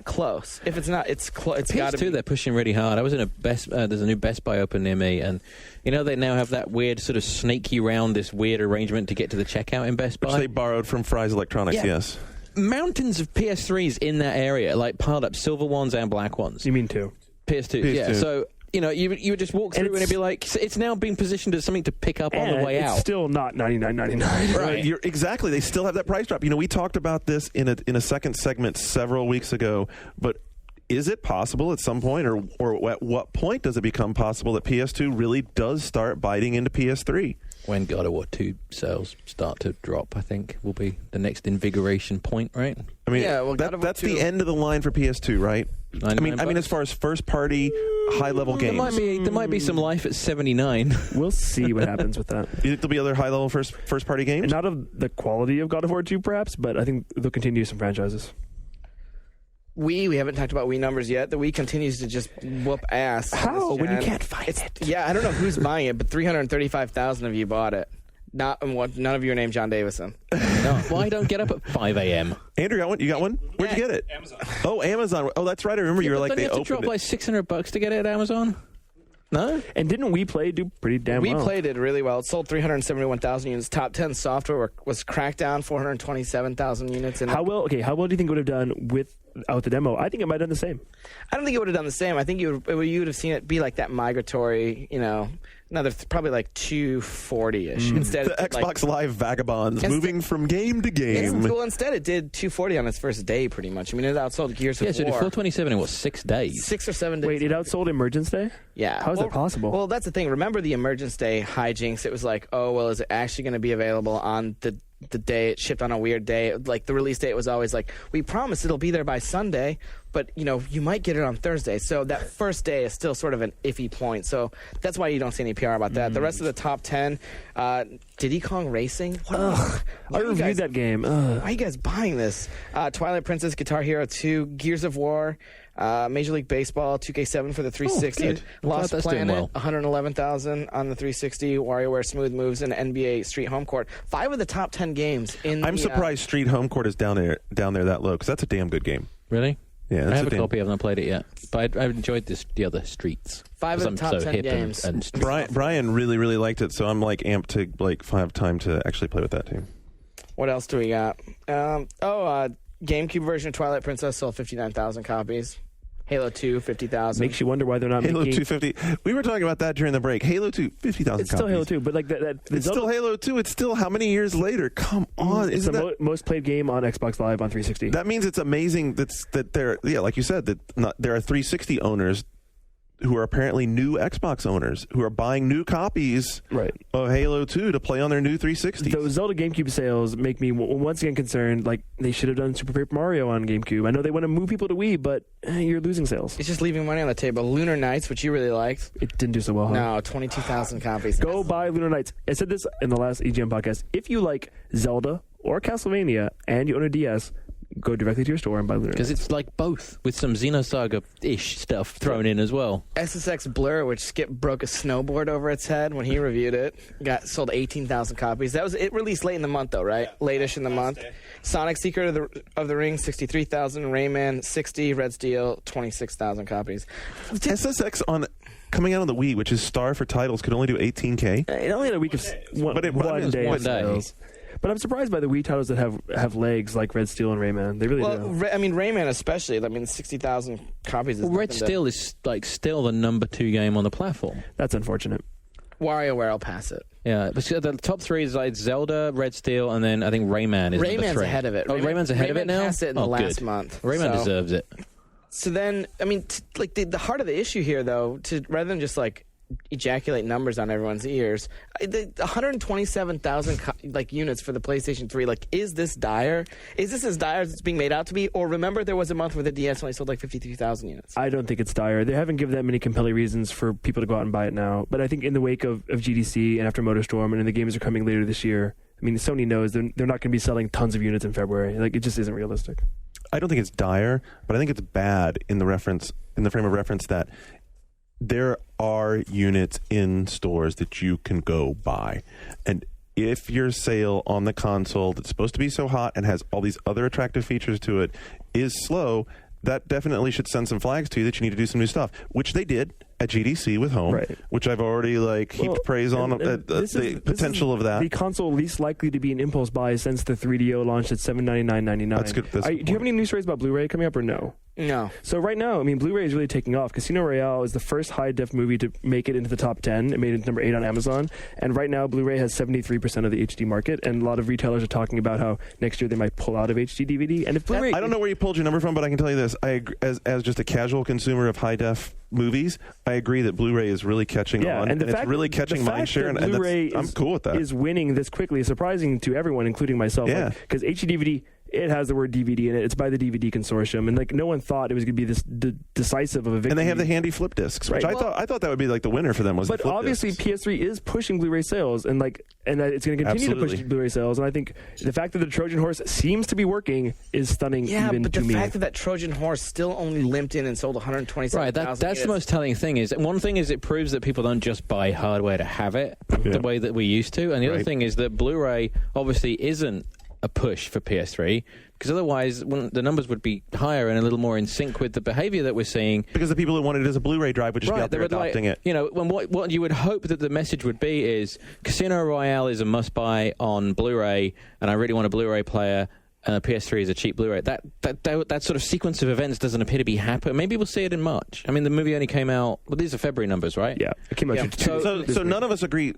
close. If it's not, it's close. It's got to be. PS2, they're pushing really hard. I was in a there's a new Best Buy open near me, and you know they now have that weird sort of snake you round this weird arrangement to get to the checkout in Best Buy. Which they borrowed from Fry's Electronics, yes. Mountains of PS3s in that area, like piled up, silver ones and black ones. You mean two? PS2, yeah. So, you know, you would just walk through and it'd be like, it's now being positioned as something to pick up on the way out. It's still not $99.99. Right. Exactly. They still have that price drop. You know, we talked about this in a second segment several weeks ago, but is it possible at some point, or at what point does it become possible that PS2 really does start biting into PS3? When God of War 2 sales start to drop, I think, will be the next invigoration point, right? I mean, yeah, well, that's the end of the line for PS2 , right? I mean, as far as first-party, high-level games, there might be some life at 79. We'll see what happens with that. You think there'll be other high-level first-party games? And not of the quality of God of War 2, perhaps, but I think they'll continue some franchises. We haven't talked about Wii numbers yet. The Wii continues to just whoop ass. How? When you can't find it? Yeah, I don't know who's buying it, but 335,000 of you bought it. None of you are named John Davison. No. Why don't get up at 5 a.m.? Andrew, got one? You got one? Where'd you get it? Amazon. Oh, Amazon. Oh, that's right. I remember you were like, they opened it. You have to drop like $600 to get it at Amazon? No? And didn't We Play do pretty damn well? We Played it really well. It sold 371,000 units. Top 10 software was Crackdown, 427,000 units. How well do you think it would have done without the demo? I think it might have done the same. I don't think it would have done the same. I think you would have seen it be like that migratory, another probably like 240-ish. Instead, the Xbox Live vagabonds moving from game to game. Instead it did 240 on its first day, pretty much. I mean, it outsold Gears of War. Yeah, so it did 427 in 6 days? 6 or 7 days. Wait, it outsold Emergence Day? Yeah. How is that possible? Well, that's the thing. Remember the Emergence Day hijinks? It was like, oh, well, is it actually going to be available on the day it shipped on a weird day? Like, the release date was always like, we promise it'll be there by Sunday, but, you might get it on Thursday. So that first day is still sort of an iffy point. So that's why you don't see any PR about that. The rest of the top 10, Diddy Kong Racing? I reviewed that game. Why are you guys buying this? Twilight Princess, Guitar Hero 2, Gears of War, Major League Baseball, 2K7 for the 360, Lost Planet, 111,000 on the 360, WarioWare Smooth Moves, and NBA Street Home Court. 5 of the top 10 games in. I'm surprised Street Home Court is down there that low, because that's a damn good game. Really? Yeah, I have a copy. I haven't played it yet, but I've enjoyed the other Streets. 5 of the top 10 games. And Brian really, really liked it, so I'm like amped to have time to actually play with that too. What else do we got? GameCube version of Twilight Princess sold 59,000 copies. Halo 2, 50,000. Makes you wonder why they're not Halo making... 250. We were talking about that during the break. Halo 2, 50,000 copies. It's still Halo 2, but like that it's still Halo 2. It's still how many years later? Come on. It's the most played game on Xbox Live on 360. That means it's amazing that there, like you said, there are 360 owners who are apparently new Xbox owners who are buying new copies of Halo 2 to play on their new 360s. Those Zelda GameCube sales make me once again concerned. Like, they should have done Super Paper Mario on GameCube. I know they want to move people to Wii, but you're losing sales. It's just leaving money on the table. Lunar Nights, which you really liked. It didn't do so well, huh? No, 22,000 copies. Go buy Lunar Nights. I said this in the last EGM podcast. If you like Zelda or Castlevania and you own a DS, go directly to your store and buy Lunar Nights. Because it's like both, with some Xenosaga-ish stuff thrown in as well. SSX Blur, which Skip broke a snowboard over its head when he reviewed it, sold 18,000 copies. It released late in the month, though, right? Late-ish in the month. Sonic Secret of the Ring, 63,000. Rayman, 60. Red Steel, 26,000 copies. SSX coming out on the Wii, which is star for titles, could only do 18K. It only had a week of one day. But I'm surprised by the Wii titles that have legs like Red Steel and Rayman. They really do. I mean, Rayman especially. I mean, 60,000 copies is Red Steel is still the number 2 game on the platform. That's unfortunate. WarioWare will pass it. Yeah, but the top 3 is like Zelda, Red Steel, and then I think Rayman is number 3. Ahead of it. Oh, Rayman's ahead of it now? Rayman passed it in the last month. Rayman deserves it. So then, I mean, the heart of the issue here, though, rather than just like ejaculate numbers on everyone's ears, the 127,000 units for the PlayStation 3, is this dire? Is this as dire as it's being made out to be? Or remember there was a month where the DS only sold 53,000 units? I don't think it's dire. They haven't given that many compelling reasons for people to go out and buy it now. But I think in the wake of GDC and after MotorStorm and the games are coming later this year, I mean, Sony knows they're not going to be selling tons of units in February. It just isn't realistic. I don't think it's dire, but I think it's bad in the frame of reference that there are units in stores that you can go buy. And if your sale on the console that's supposed to be so hot and has all these other attractive features to it is slow, that definitely should send some flags to you that you need to do some new stuff, which they did at GDC with Home, which I've already heaped praise on the potential of that. The console least likely to be an impulse buy since the 3DO launched at $799.99. That's good. Do you have any news stories about Blu-ray coming up or no? No. So right now, I mean, Blu-ray is really taking off. Casino Royale is the first high-def movie to make it into the top 10. It made it number 8 on Amazon. And right now, Blu-ray has 73% of the HD market. And a lot of retailers are talking about how next year they might pull out of HD DVD. And if Blu-ray... I don't know where you pulled your number from, but I can tell you this. As just a casual consumer of high-def movies, I agree that Blu-ray is really catching on. And it's really catching mind share. And I'm cool with that. Is winning this quickly is surprising to everyone, including myself. Yeah. Because HD DVD... It has the word DVD in it. It's by the DVD consortium, and no one thought it was going to be this decisive of a victory. And they have the handy flip discs, which I thought that would be the winner for them. Was but the flip obviously discs. PS3 is pushing Blu-ray sales, and it's going to continue to push Blu-ray sales. And I think the fact that the Trojan horse seems to be working is stunning. Yeah, even but to the me. fact that Trojan horse still only limped in and sold 127,000. Right, that's the most telling thing. Is one thing is it proves that people don't just buy hardware to have it the way that we used to, and the other thing is that Blu-ray obviously isn't a push for PS3. Because otherwise, the numbers would be higher and a little more in sync with the behavior that we're seeing. Because the people who want it as a Blu-ray drive would just be out there adopting it. You know, what you would hope that the message would be is Casino Royale is a must-buy on Blu-ray, and I really want a Blu-ray player, and a PS3 is a cheap Blu-ray. That sort of sequence of events doesn't appear to be happening. Maybe we'll see it in March. I mean, the movie only came out... Well, these are February numbers, right? Yeah, it came out. So none of us agree,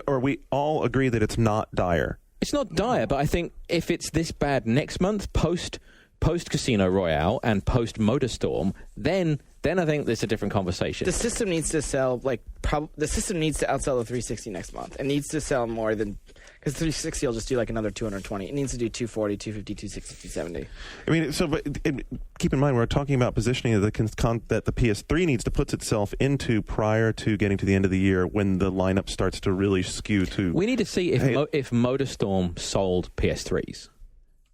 or we all agree that it's not dire. It's not dire, but I think if it's this bad next month, post Casino Royale and post MotorStorm, then I think there's a different conversation. The system needs to sell the system needs to outsell the 360 next month. It needs to sell more than because 360 will just do another 220. It needs to do 240, 250, 260, 270. I mean, keep in mind we're talking about positioning that the PS3 needs to put itself into prior to getting to the end of the year when the lineup starts to really skew to. We need to see if MotorStorm sold PS3s.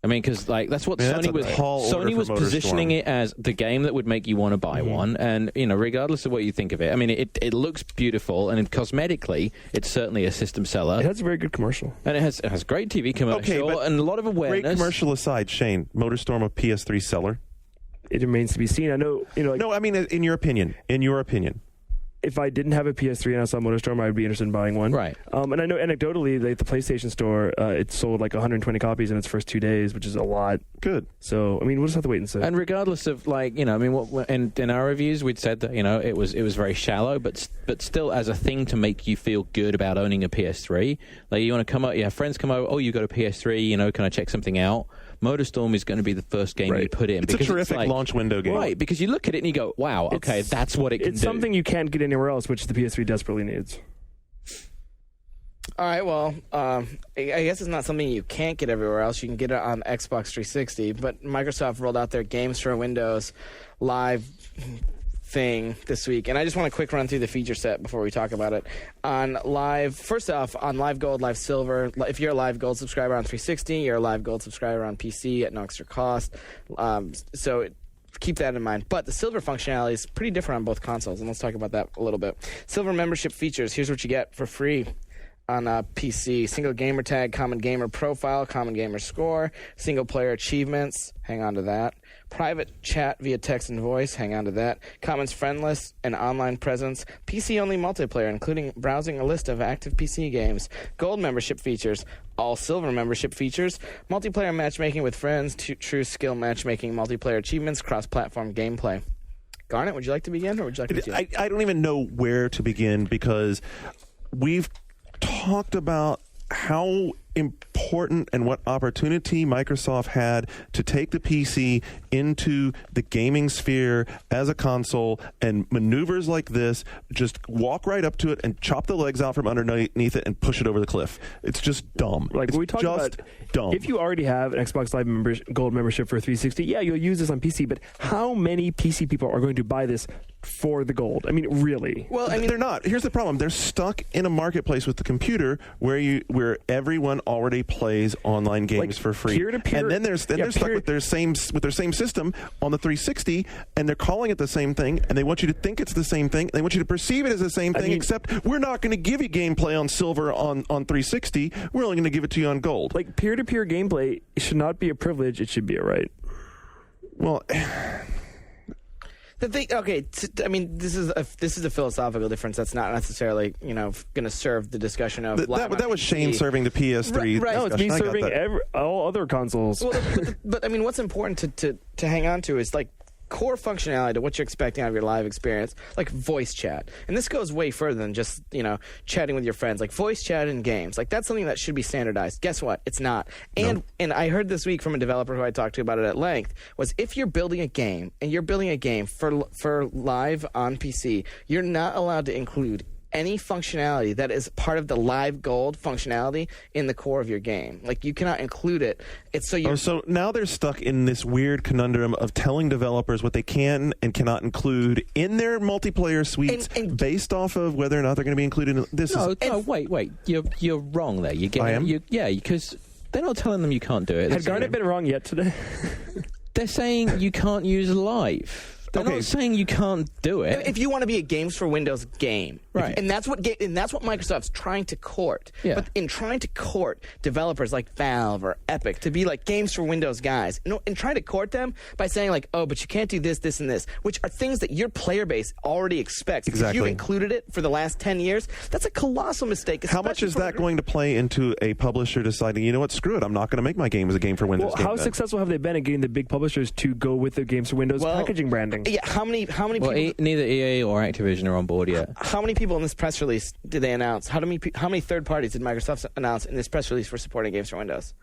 I mean, because that's what Sony was. Sony was positioning it as the game that would make you want to buy one, and regardless of what you think of it, I mean, it looks beautiful, and cosmetically, it's certainly a system seller. It has a very good commercial, and it has great TV commercial and a lot of awareness. Great commercial aside, Shane, MotorStorm a PS3 seller? It remains to be seen. I know, No, I mean, in your opinion. If I didn't have a PS3 and I saw MotorStorm, I would be interested in buying one. Right. And I know anecdotally, the PlayStation Store, it sold 120 copies in its first 2 days, which is a lot. Good. So, I mean, we'll just have to wait and see. And regardless of, in our reviews, we'd said that, it was very shallow, but still as a thing to make you feel good about owning a PS3. You want to come up, you have friends come over, oh, you got a PS3, can I check something out? MotorStorm is going to be the first game you put in. It's a terrific launch window game. Right, because you look at it and you go, wow, okay, that's what it can do. It's something you can't get anywhere else, which the PS3 desperately needs. All right, well, I guess it's not something you can't get everywhere else. You can get it on Xbox 360, but Microsoft rolled out their Games for Windows live thing this week, and I just want a quick run through the feature set before we talk about it. First off, on Live Gold, Live Silver, if you're a Live Gold subscriber on 360, you're a Live Gold subscriber on PC at no extra cost. Keep that in mind. But the Silver functionality is pretty different on both consoles, and let's talk about that a little bit. Silver membership features, here's what you get for free on PC. Single gamer tag, common gamer profile, common gamer score, single player achievements, hang on to that. Private chat via text and voice, hang on to that. Commons friend list and online presence. PC-only multiplayer, including browsing a list of active PC games. Gold membership features. All Silver membership features. Multiplayer matchmaking with friends. True skill matchmaking. Multiplayer achievements. Cross-platform gameplay. Garnet, would you like to begin, or would you like me to? I don't even know where to begin, because we've talked about how important and what opportunity Microsoft had to take the PC into the gaming sphere as a console, and maneuvers like this, just walk right up to it and chop the legs out from underneath it and push it over the cliff. It's just dumb. Like it's we talked just about, dumb. If you already have an Xbox Live Gold membership for 360, yeah, you'll use this on PC, but how many PC people are going to buy this for the gold? I mean, really? Well, I mean, they're not. Here's the problem. They're stuck in a marketplace with the computer where everyone already plays online games for free. Peer-to-peer, and then they're stuck with their same system on the 360, and they're calling it the same thing, and they want you to think it's the same thing. They want you to perceive it as the same thing, except we're not going to give you gameplay on Silver on 360. We're only going to give it to you on Gold. Like, peer-to-peer gameplay should not be a privilege. It should be a right. Well... The thing, okay, this is a philosophical difference that's not necessarily, going to serve the discussion of that was Shane serving the PS3. Right. No, it's me serving all other consoles. Well, but I mean, what's important to hang on to is like core functionality to what you're expecting out of your live experience, like voice chat. And this goes way further than just, chatting with your friends. Like voice chat in games. Like that's something that should be standardized. Guess what? It's not. And I heard this week from a developer who I talked to about it at length, was if you're building a game and you're building a game for live on PC, you're not allowed to include any functionality that is part of the Live Gold functionality in the core of your game. Like, you cannot include it. So now they're stuck in this weird conundrum of telling developers what they can and cannot include in their multiplayer suites based off of whether or not they're going to be included in this. Wait. You're wrong there. I am? Because they're not telling them you can't do it. Had Garnet been wrong yet today? They're saying you can't use Live. They're not saying you can't do it. If you want to be a Games for Windows game, right? And that's what Microsoft's trying to court. Yeah. But in trying to court developers like Valve or Epic to be like Games for Windows guys, and trying to court them by saying like, oh, but you can't do this, this, and this, which are things that your player base already expects. Exactly. If you've included it for the last 10 years, that's a colossal mistake. How much is that going to play into a publisher deciding, you know what, screw it, I'm not going to make my game as a Game for Windows game? How successful have they been at getting the big publishers to go with the Games for Windows packaging branding? Yeah, how many people? Neither EA or Activision are on board yet. How many people in this press release did they announce? How many third parties did Microsoft announce in this press release for supporting Games for Windows?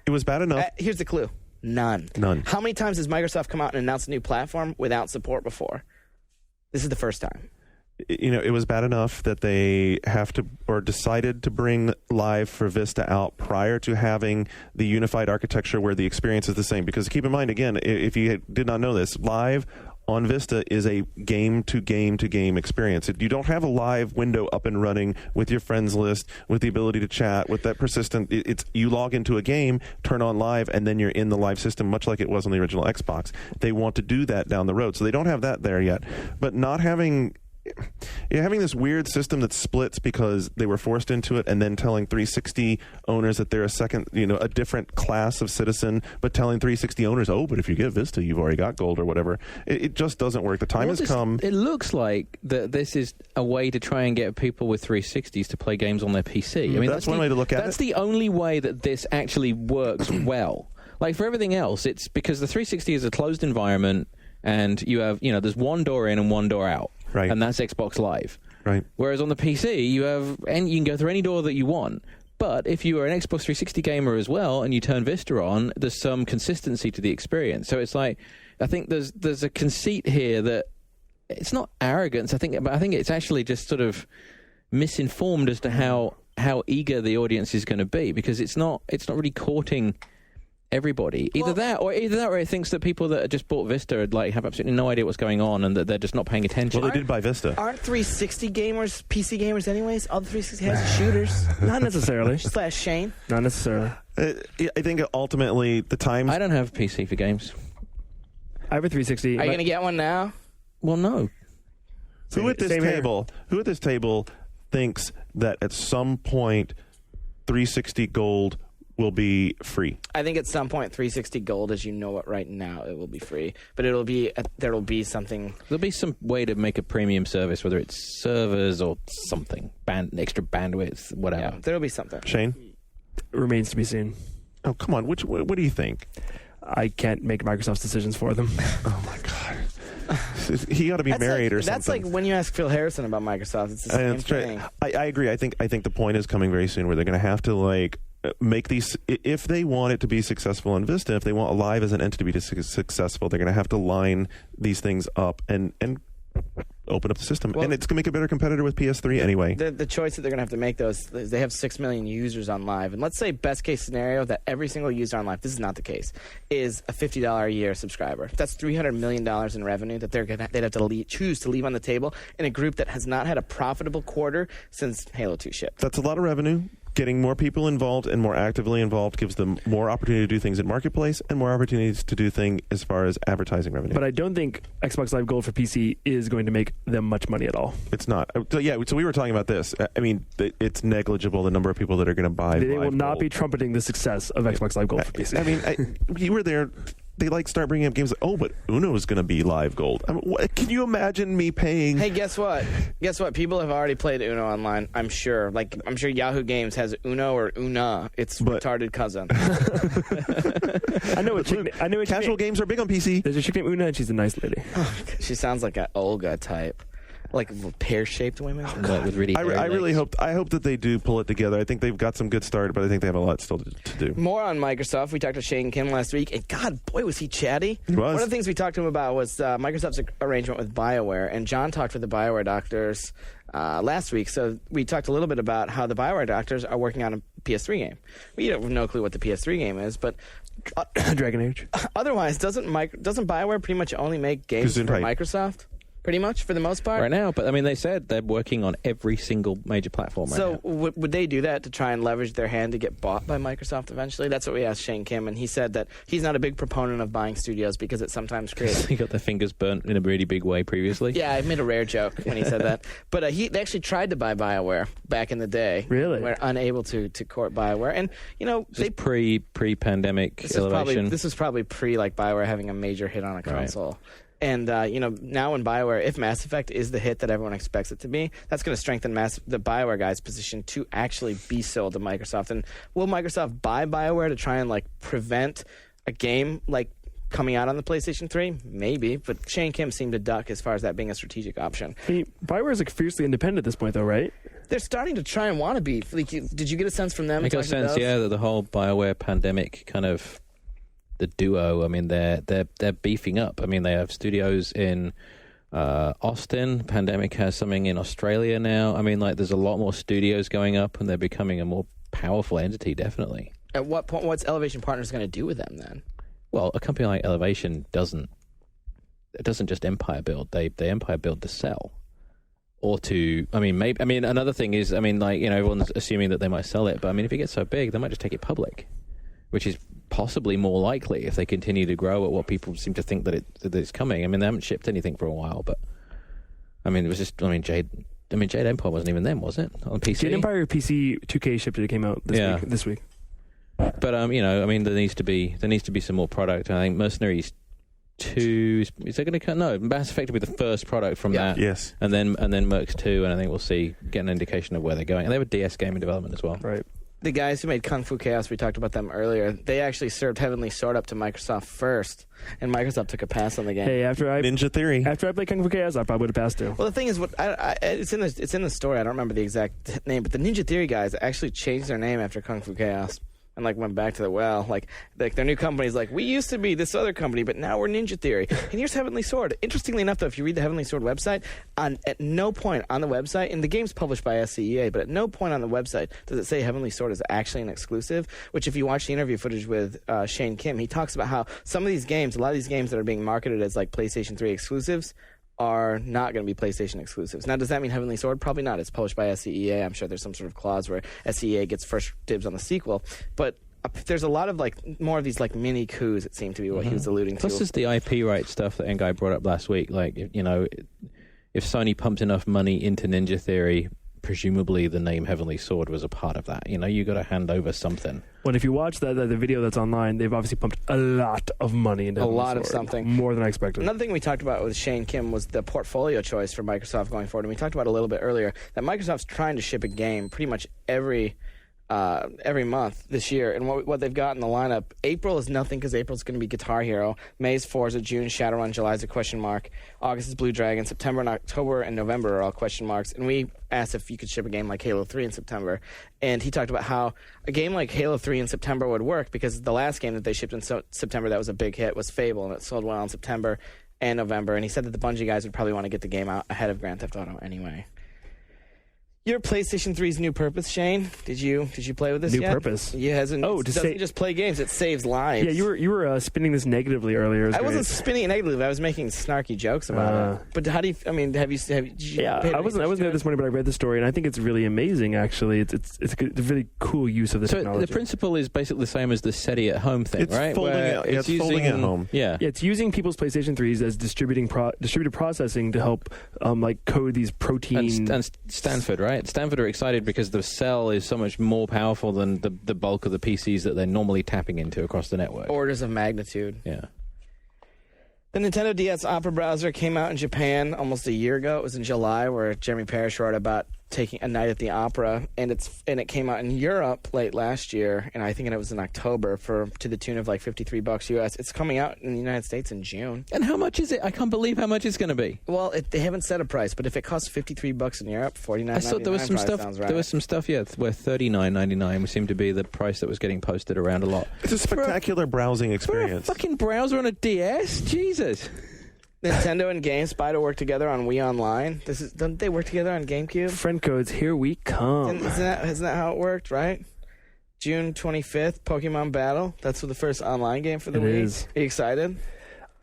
It was bad enough. Here's the clue. None. How many times has Microsoft come out and announced a new platform without support before? This is the first time. It was bad enough that they decided to bring Live for Vista out prior to having the unified architecture where the experience is the same. Because keep in mind, again, if you did not know this, Live on Vista is a game-to-game-to-game experience. You don't have a live window up and running with your friends list, with the ability to chat, with that persistent... You log into a game, turn on Live, and then you're in the Live system, much like it was on the original Xbox. They want to do that down the road, so they don't have that there yet. But not having... having this weird system that splits because they were forced into it, and then telling 360 owners that they're a different class of citizen, but telling 360 owners, but if you get Vista, you've already got Gold or whatever. It just doesn't work. The time has come. It looks like that this is a way to try and get people with 360s to play games on their PC. I mean, that's one way to look at it. That's the only way that this actually works well. Like, for everything else, it's because the 360 is a closed environment, and you have, there's one door in and one door out. Right. And that's Xbox Live. Right. Whereas on the PC, you can go through any door that you want. But if you are an Xbox 360 gamer as well and you turn Vista on, there's some consistency to the experience. So it's like, I think there's a conceit here that it's not arrogance, but I think it's actually just sort of misinformed as to how eager the audience is going to be, because it's not really courting everybody. Either that or it thinks that people that just bought Vista have absolutely no idea what's going on and that they're just not paying attention. Well, they did buy Vista. Aren't 360 gamers PC gamers anyways? All the 360 has is shooters. Not necessarily. / Shane. Not necessarily. I think ultimately the times. I don't have PC for games. I have a 360. Are you going to get one now? Well, no. Who at this table thinks that at some point 360 Gold will be free? I think at some point 360 Gold, as you know it right now, it will be free. But there will be something. There'll be some way to make a premium service, whether it's servers or something, extra bandwidth, whatever. Yeah, there will be something. Shane? Remains to be seen. Oh, come on. What do you think? I can't make Microsoft's decisions for them. Oh, my God. He ought to be married or something. That's like when you ask Phil Harrison about Microsoft. It's the same thing. I agree. I think the point is coming very soon where they're going to have to make these, if they want it to be successful in Vista, if they want Alive as an entity to be successful, they're going to have to line these things up and open up the system. And it's going to make a better competitor with PS3 anyway. The choice that they're going to have to make, though, is they have 6 million users on Live. And let's say best case scenario that every single user on Live, this is not the case, is a $50 a year subscriber. That's $300 million in revenue that they'd have to choose to leave on the table in a group that has not had a profitable quarter since Halo 2 shipped. That's a lot of revenue. Getting more people involved and more actively involved gives them more opportunity to do things in Marketplace and more opportunities to do things as far as advertising revenue. But I don't think Xbox Live Gold for PC is going to make them much money at all. It's not. So we were talking about this. I mean, it's negligible, the number of people that are going to buy They will not Gold. be trumpeting the success of Xbox Live Gold for PC. I mean, you were there. They start bringing up games but Uno is going to be Live Gold. I mean, can you imagine me paying? Hey, guess what? People have already played Uno online, I'm sure. I'm sure Yahoo Games has Uno or Una. It's retarded cousin. I know Casual games are big on PC. There's a chick named Una, and she's a nice lady. She sounds like an Olga type. Like pear-shaped women. With really I really hope that they do pull it together. I think they've got some good start, but I think they have a lot still to do. More on Microsoft. We talked to Shane Kim last week, and God, boy, was he chatty. He was. One of the things we talked to him about was Microsoft's arrangement with BioWare, and John talked with the BioWare doctors last week. So we talked a little bit about how the BioWare doctors are working on a PS3 game. We have no clue what the PS3 game is, but Dragon Age. Otherwise, doesn't BioWare pretty much only make games for Microsoft? Pretty much, for the most part? Right now, but I mean, they said they're working on every single major platform right now. So would they do that to try and leverage their hand to get bought by Microsoft eventually? That's what we asked Shane Kim, and he said that he's not a big proponent of buying studios because it sometimes creates... He got their fingers burnt in a really big way previously. Yeah, I made a rare joke when he said that. But they actually tried to buy BioWare back in the day. Really? We're unable to court BioWare. And, they... pre-pandemic elevation. This was probably BioWare having a major hit on a console. Right. And, now when BioWare, if Mass Effect is the hit that everyone expects it to be, that's going to strengthen the BioWare guys' position to actually be sold to Microsoft. And will Microsoft buy BioWare to try and, prevent a game, coming out on the PlayStation 3? Maybe. But Shane Kim seemed to duck as far as that being a strategic option. Hey, BioWare is, fiercely independent at this point, though, right? They're starting to try and want to be. Did you get a sense from them? I got a sense, that the whole BioWare pandemic kind of... The duo, I mean, they're beefing up. I mean, they have studios in Austin. Pandemic has something in Australia now. I mean, there's a lot more studios going up, and they're becoming a more powerful entity, definitely. At what point, what's Elevation Partners going to do with them, then? Well, a company like Elevation doesn't just empire build. They empire build to sell. Or to, another thing is, everyone's assuming that they might sell it, but, if it gets so big, they might just take it public, which is possibly more likely if they continue to grow at what people seem to think that it's coming. They haven't shipped anything for a while, but it was just Jade Empire wasn't even them, was it? On PC. Jade Empire PC 2K shipped it. It came out this week. But there needs to be some more product. I think Mercenaries 2 is that going to come? No, Mass Effect will be the first product from that. Yes, and then Mercs 2, and I think we'll get an indication of where they're going. And they have a DS game in development as well. Right. The guys who made Kung Fu Chaos, we talked about them earlier, they actually served Heavenly Sword up to Microsoft first, and Microsoft took a pass on the game. Hey, Ninja Theory. After I played Kung Fu Chaos, I probably would have passed too. Well, the thing is, it's in the story. I don't remember the exact name, but the Ninja Theory guys actually changed their name after Kung Fu Chaos. And went back to their new company's we used to be this other company, but now we're Ninja Theory. And here's Heavenly Sword. Interestingly enough, though, if you read the Heavenly Sword website, at no point on the website, and the game's published by SCEA, but at no point on the website does it say Heavenly Sword is actually an exclusive. Which, if you watch the interview footage with Shane Kim, he talks about how some of these games, a lot of these games that are being marketed as PlayStation 3 exclusives, are not going to be PlayStation exclusives. Now, does that mean Heavenly Sword? Probably not. It's published by SCEA. I'm sure there's some sort of clause where SCEA gets first dibs on the sequel. But there's a lot of more of these mini coups, it seemed to be what he was alluding to. Plus, there's the IP rights stuff that Ngai brought up last week. If Sony pumped enough money into Ninja Theory, presumably the name Heavenly Sword was a part of that. You got to hand over something. Well, if you watch the video that's online, they've obviously pumped a lot of money into Heavenly Sword. Of something. More than I expected. Another thing we talked about with Shane Kim was the portfolio choice for Microsoft going forward. And we talked about a little bit earlier that Microsoft's trying to ship a game pretty much every month this year. And what they've got in the lineup, April is nothing because April's going to be Guitar Hero. May's Forza, June Shadowrun, July's a question mark. August is Blue Dragon. September and October and November are all question marks. And we asked if you could ship a game like Halo 3 in September. And he talked about how a game like Halo 3 in September would work because the last game that they shipped in September that was a big hit was Fable, and it sold well in September and November. And he said that the Bungie guys would probably want to get the game out ahead of Grand Theft Auto anyway. Your PlayStation 3's new purpose, Shane? Did you play with this new yet? purpose? Yeah, it doesn't just play games; it saves lives. Yeah, you were spinning this negatively earlier. I wasn't spinning it negatively. I was making snarky jokes about it. But how do you? I mean, have you? I wasn't there this morning, but I read the story, and I think it's really amazing. Actually, it's a really cool use of the technology. So the principle is basically the same as the SETI at home thing, right? It's folding at home. Yeah, it's using people's PlayStation 3s as distributed processing to help code these proteins. And Stanford, right? Stanford are excited because the cell is so much more powerful than the bulk of the PCs that they're normally tapping into across the network. Orders of magnitude. Yeah. The Nintendo DS Opera browser came out in Japan almost a year ago. It was in July, where Jeremy Parrish wrote about taking a night at the opera, and it came out in Europe late last year, and I think it was in October to the tune of $53 US. It's coming out in the United States in June. And how much is it? I can't believe how much it's going to be. Well, they haven't set a price, but if it costs $53 in Europe, $49.99 I saw there was some stuff. Sounds right. There was some stuff, where $39.99 seemed to be the price that was getting posted around a lot. It's a spectacular browsing experience. For a fucking browser on a DS, Jesus. Nintendo and GameSpy to work together on Wii Online. Don't they work together on GameCube? Friend codes, here we come. Isn't that how it worked, right? June 25th, Pokemon Battle. That's the first online game for the Wii. It is. Are you excited?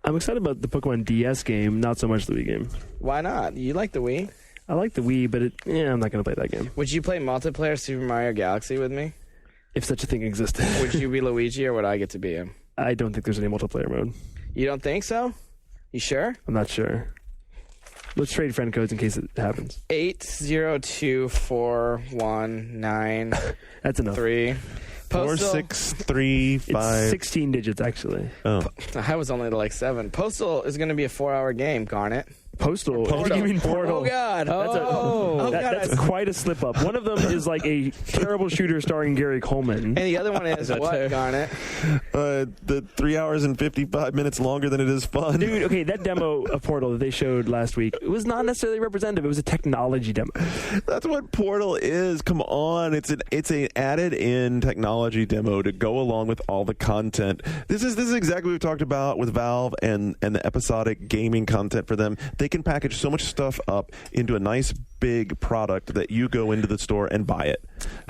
I'm excited about the Pokemon DS game, not so much the Wii game. Why not? You like the Wii? I like the Wii, but I'm not going to play that game. Would you play multiplayer Super Mario Galaxy with me? If such a thing existed. Would you be Luigi or would I get to be him? I don't think there's any multiplayer mode. You don't think so? You sure? I'm not sure. Let's trade friend codes in case it happens. 8024193. That's enough. 4635. It's 16 digits, actually. Oh. I was only to 7. Postal is going to be a 4-hour game, Garnet. Postal? What do you mean Portal? Oh, God. That's quite a slip up. One of them is a terrible shooter starring Gary Coleman. And the other one is what, Garnet? The 3 hours and 55 minutes longer than it is fun. Dude, okay, that demo of Portal that they showed last week, it was not necessarily representative. It was a technology demo. That's what Portal is. Come on. It's an added-in technology demo to go along with all the content. This is exactly what we've talked about with Valve and the episodic gaming content for them. They can package so much stuff up into a nice big product that you go into the store and buy it.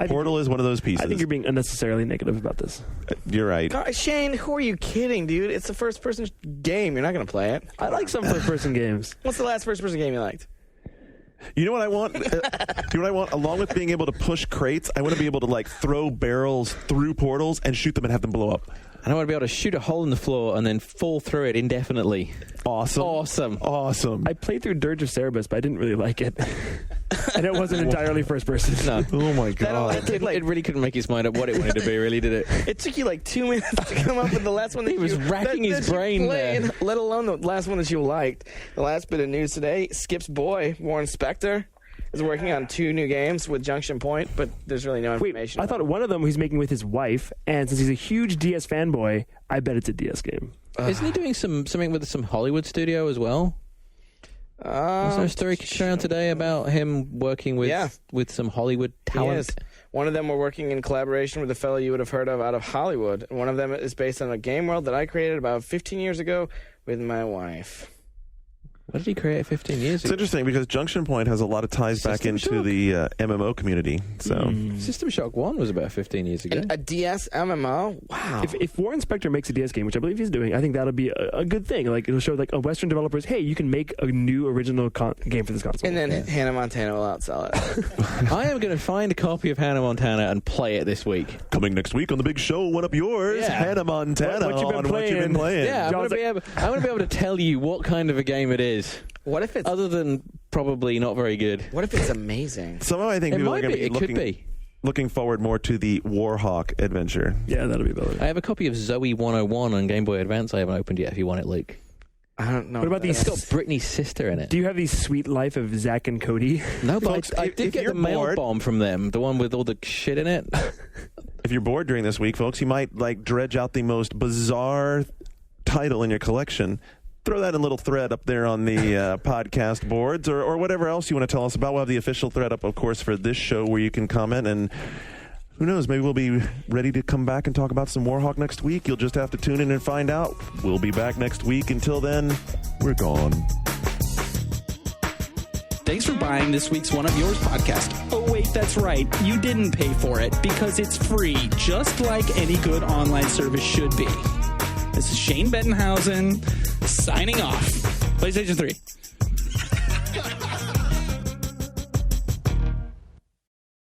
Portal is one of those pieces. I think you're being unnecessarily negative about this. You're right. Shane, who are you kidding, dude? It's a first-person game. You're not going to play it. I like some first-person games. What's the last first-person game you liked? You know what I want? Do you know what I want? Along with being able to push crates, I want to be able to throw barrels through portals and shoot them and have them blow up. And I want to be able to shoot a hole in the floor and then fall through it indefinitely. Awesome. I played through Dirge of Cerberus, but I didn't really like it. And it wasn't entirely first person. No. Oh, my God. It really couldn't make his mind up what it wanted to be, really, did it? It took you 2 minutes to come up with the last one that He was racking his brain played, there. let alone the last one that you liked. The last bit of news today, Skip's boy, Warren Spector, is working on 2 new games with Junction Point, but there's really no information. I thought one of them he's making with his wife, and since he's a huge DS fanboy, I bet it's a DS game. Isn't he doing something with some Hollywood studio as well? Was there a story around today about him working with some Hollywood talent? One of them were working in collaboration with a fellow you would have heard of out of Hollywood. And one of them is based on a game world that I created about 15 years ago with my wife. What did he create 15 years ago? It's interesting because Junction Point has a lot of ties back into the MMO community. So System Shock 1 was about 15 years ago. A DS MMO? Wow. If Warren Spector makes a DS game, which I believe he's doing, I think that'll be a good thing. Like, it'll show like Western developers, hey, you can make a new original game for this console. And then Hannah Montana will outsell it. I am going to find a copy of Hannah Montana and play it this week. coming next week on the big show, One Up Yours, Hannah Montana. What you've been playing. Yeah, I'm going to be able to tell you what kind of a game it is. What if it's... Other than probably not very good. What if it's amazing? Somehow I think people are going to be looking forward more to the Warhawk adventure. Yeah, that'll be better. I have a copy of Zoe 101 on Game Boy Advance I haven't opened yet if you want it, Luke. I don't know. What about these? It's got Britney's sister in it. Do you have the sweet life of Zach and Cody? No, but Folks, I did if get you're the mail bored- bomb from them, the one with all the shit in it. If you're bored during this week, folks, you might dredge out the most bizarre title in your collection. Throw that in a little thread up there on the podcast boards or whatever else you want to tell us about. We'll have the official thread up, of course, for this show where you can comment. And who knows, maybe we'll be ready to come back and talk about some Warhawk next week. You'll just have to tune in and find out. We'll be back next week. Until then, we're gone. Thanks for buying this week's One Up Yours podcast. Oh, wait, that's right. You didn't pay for it because it's free, just like any good online service should be. This is Shane Bettenhausen signing off. PlayStation 3.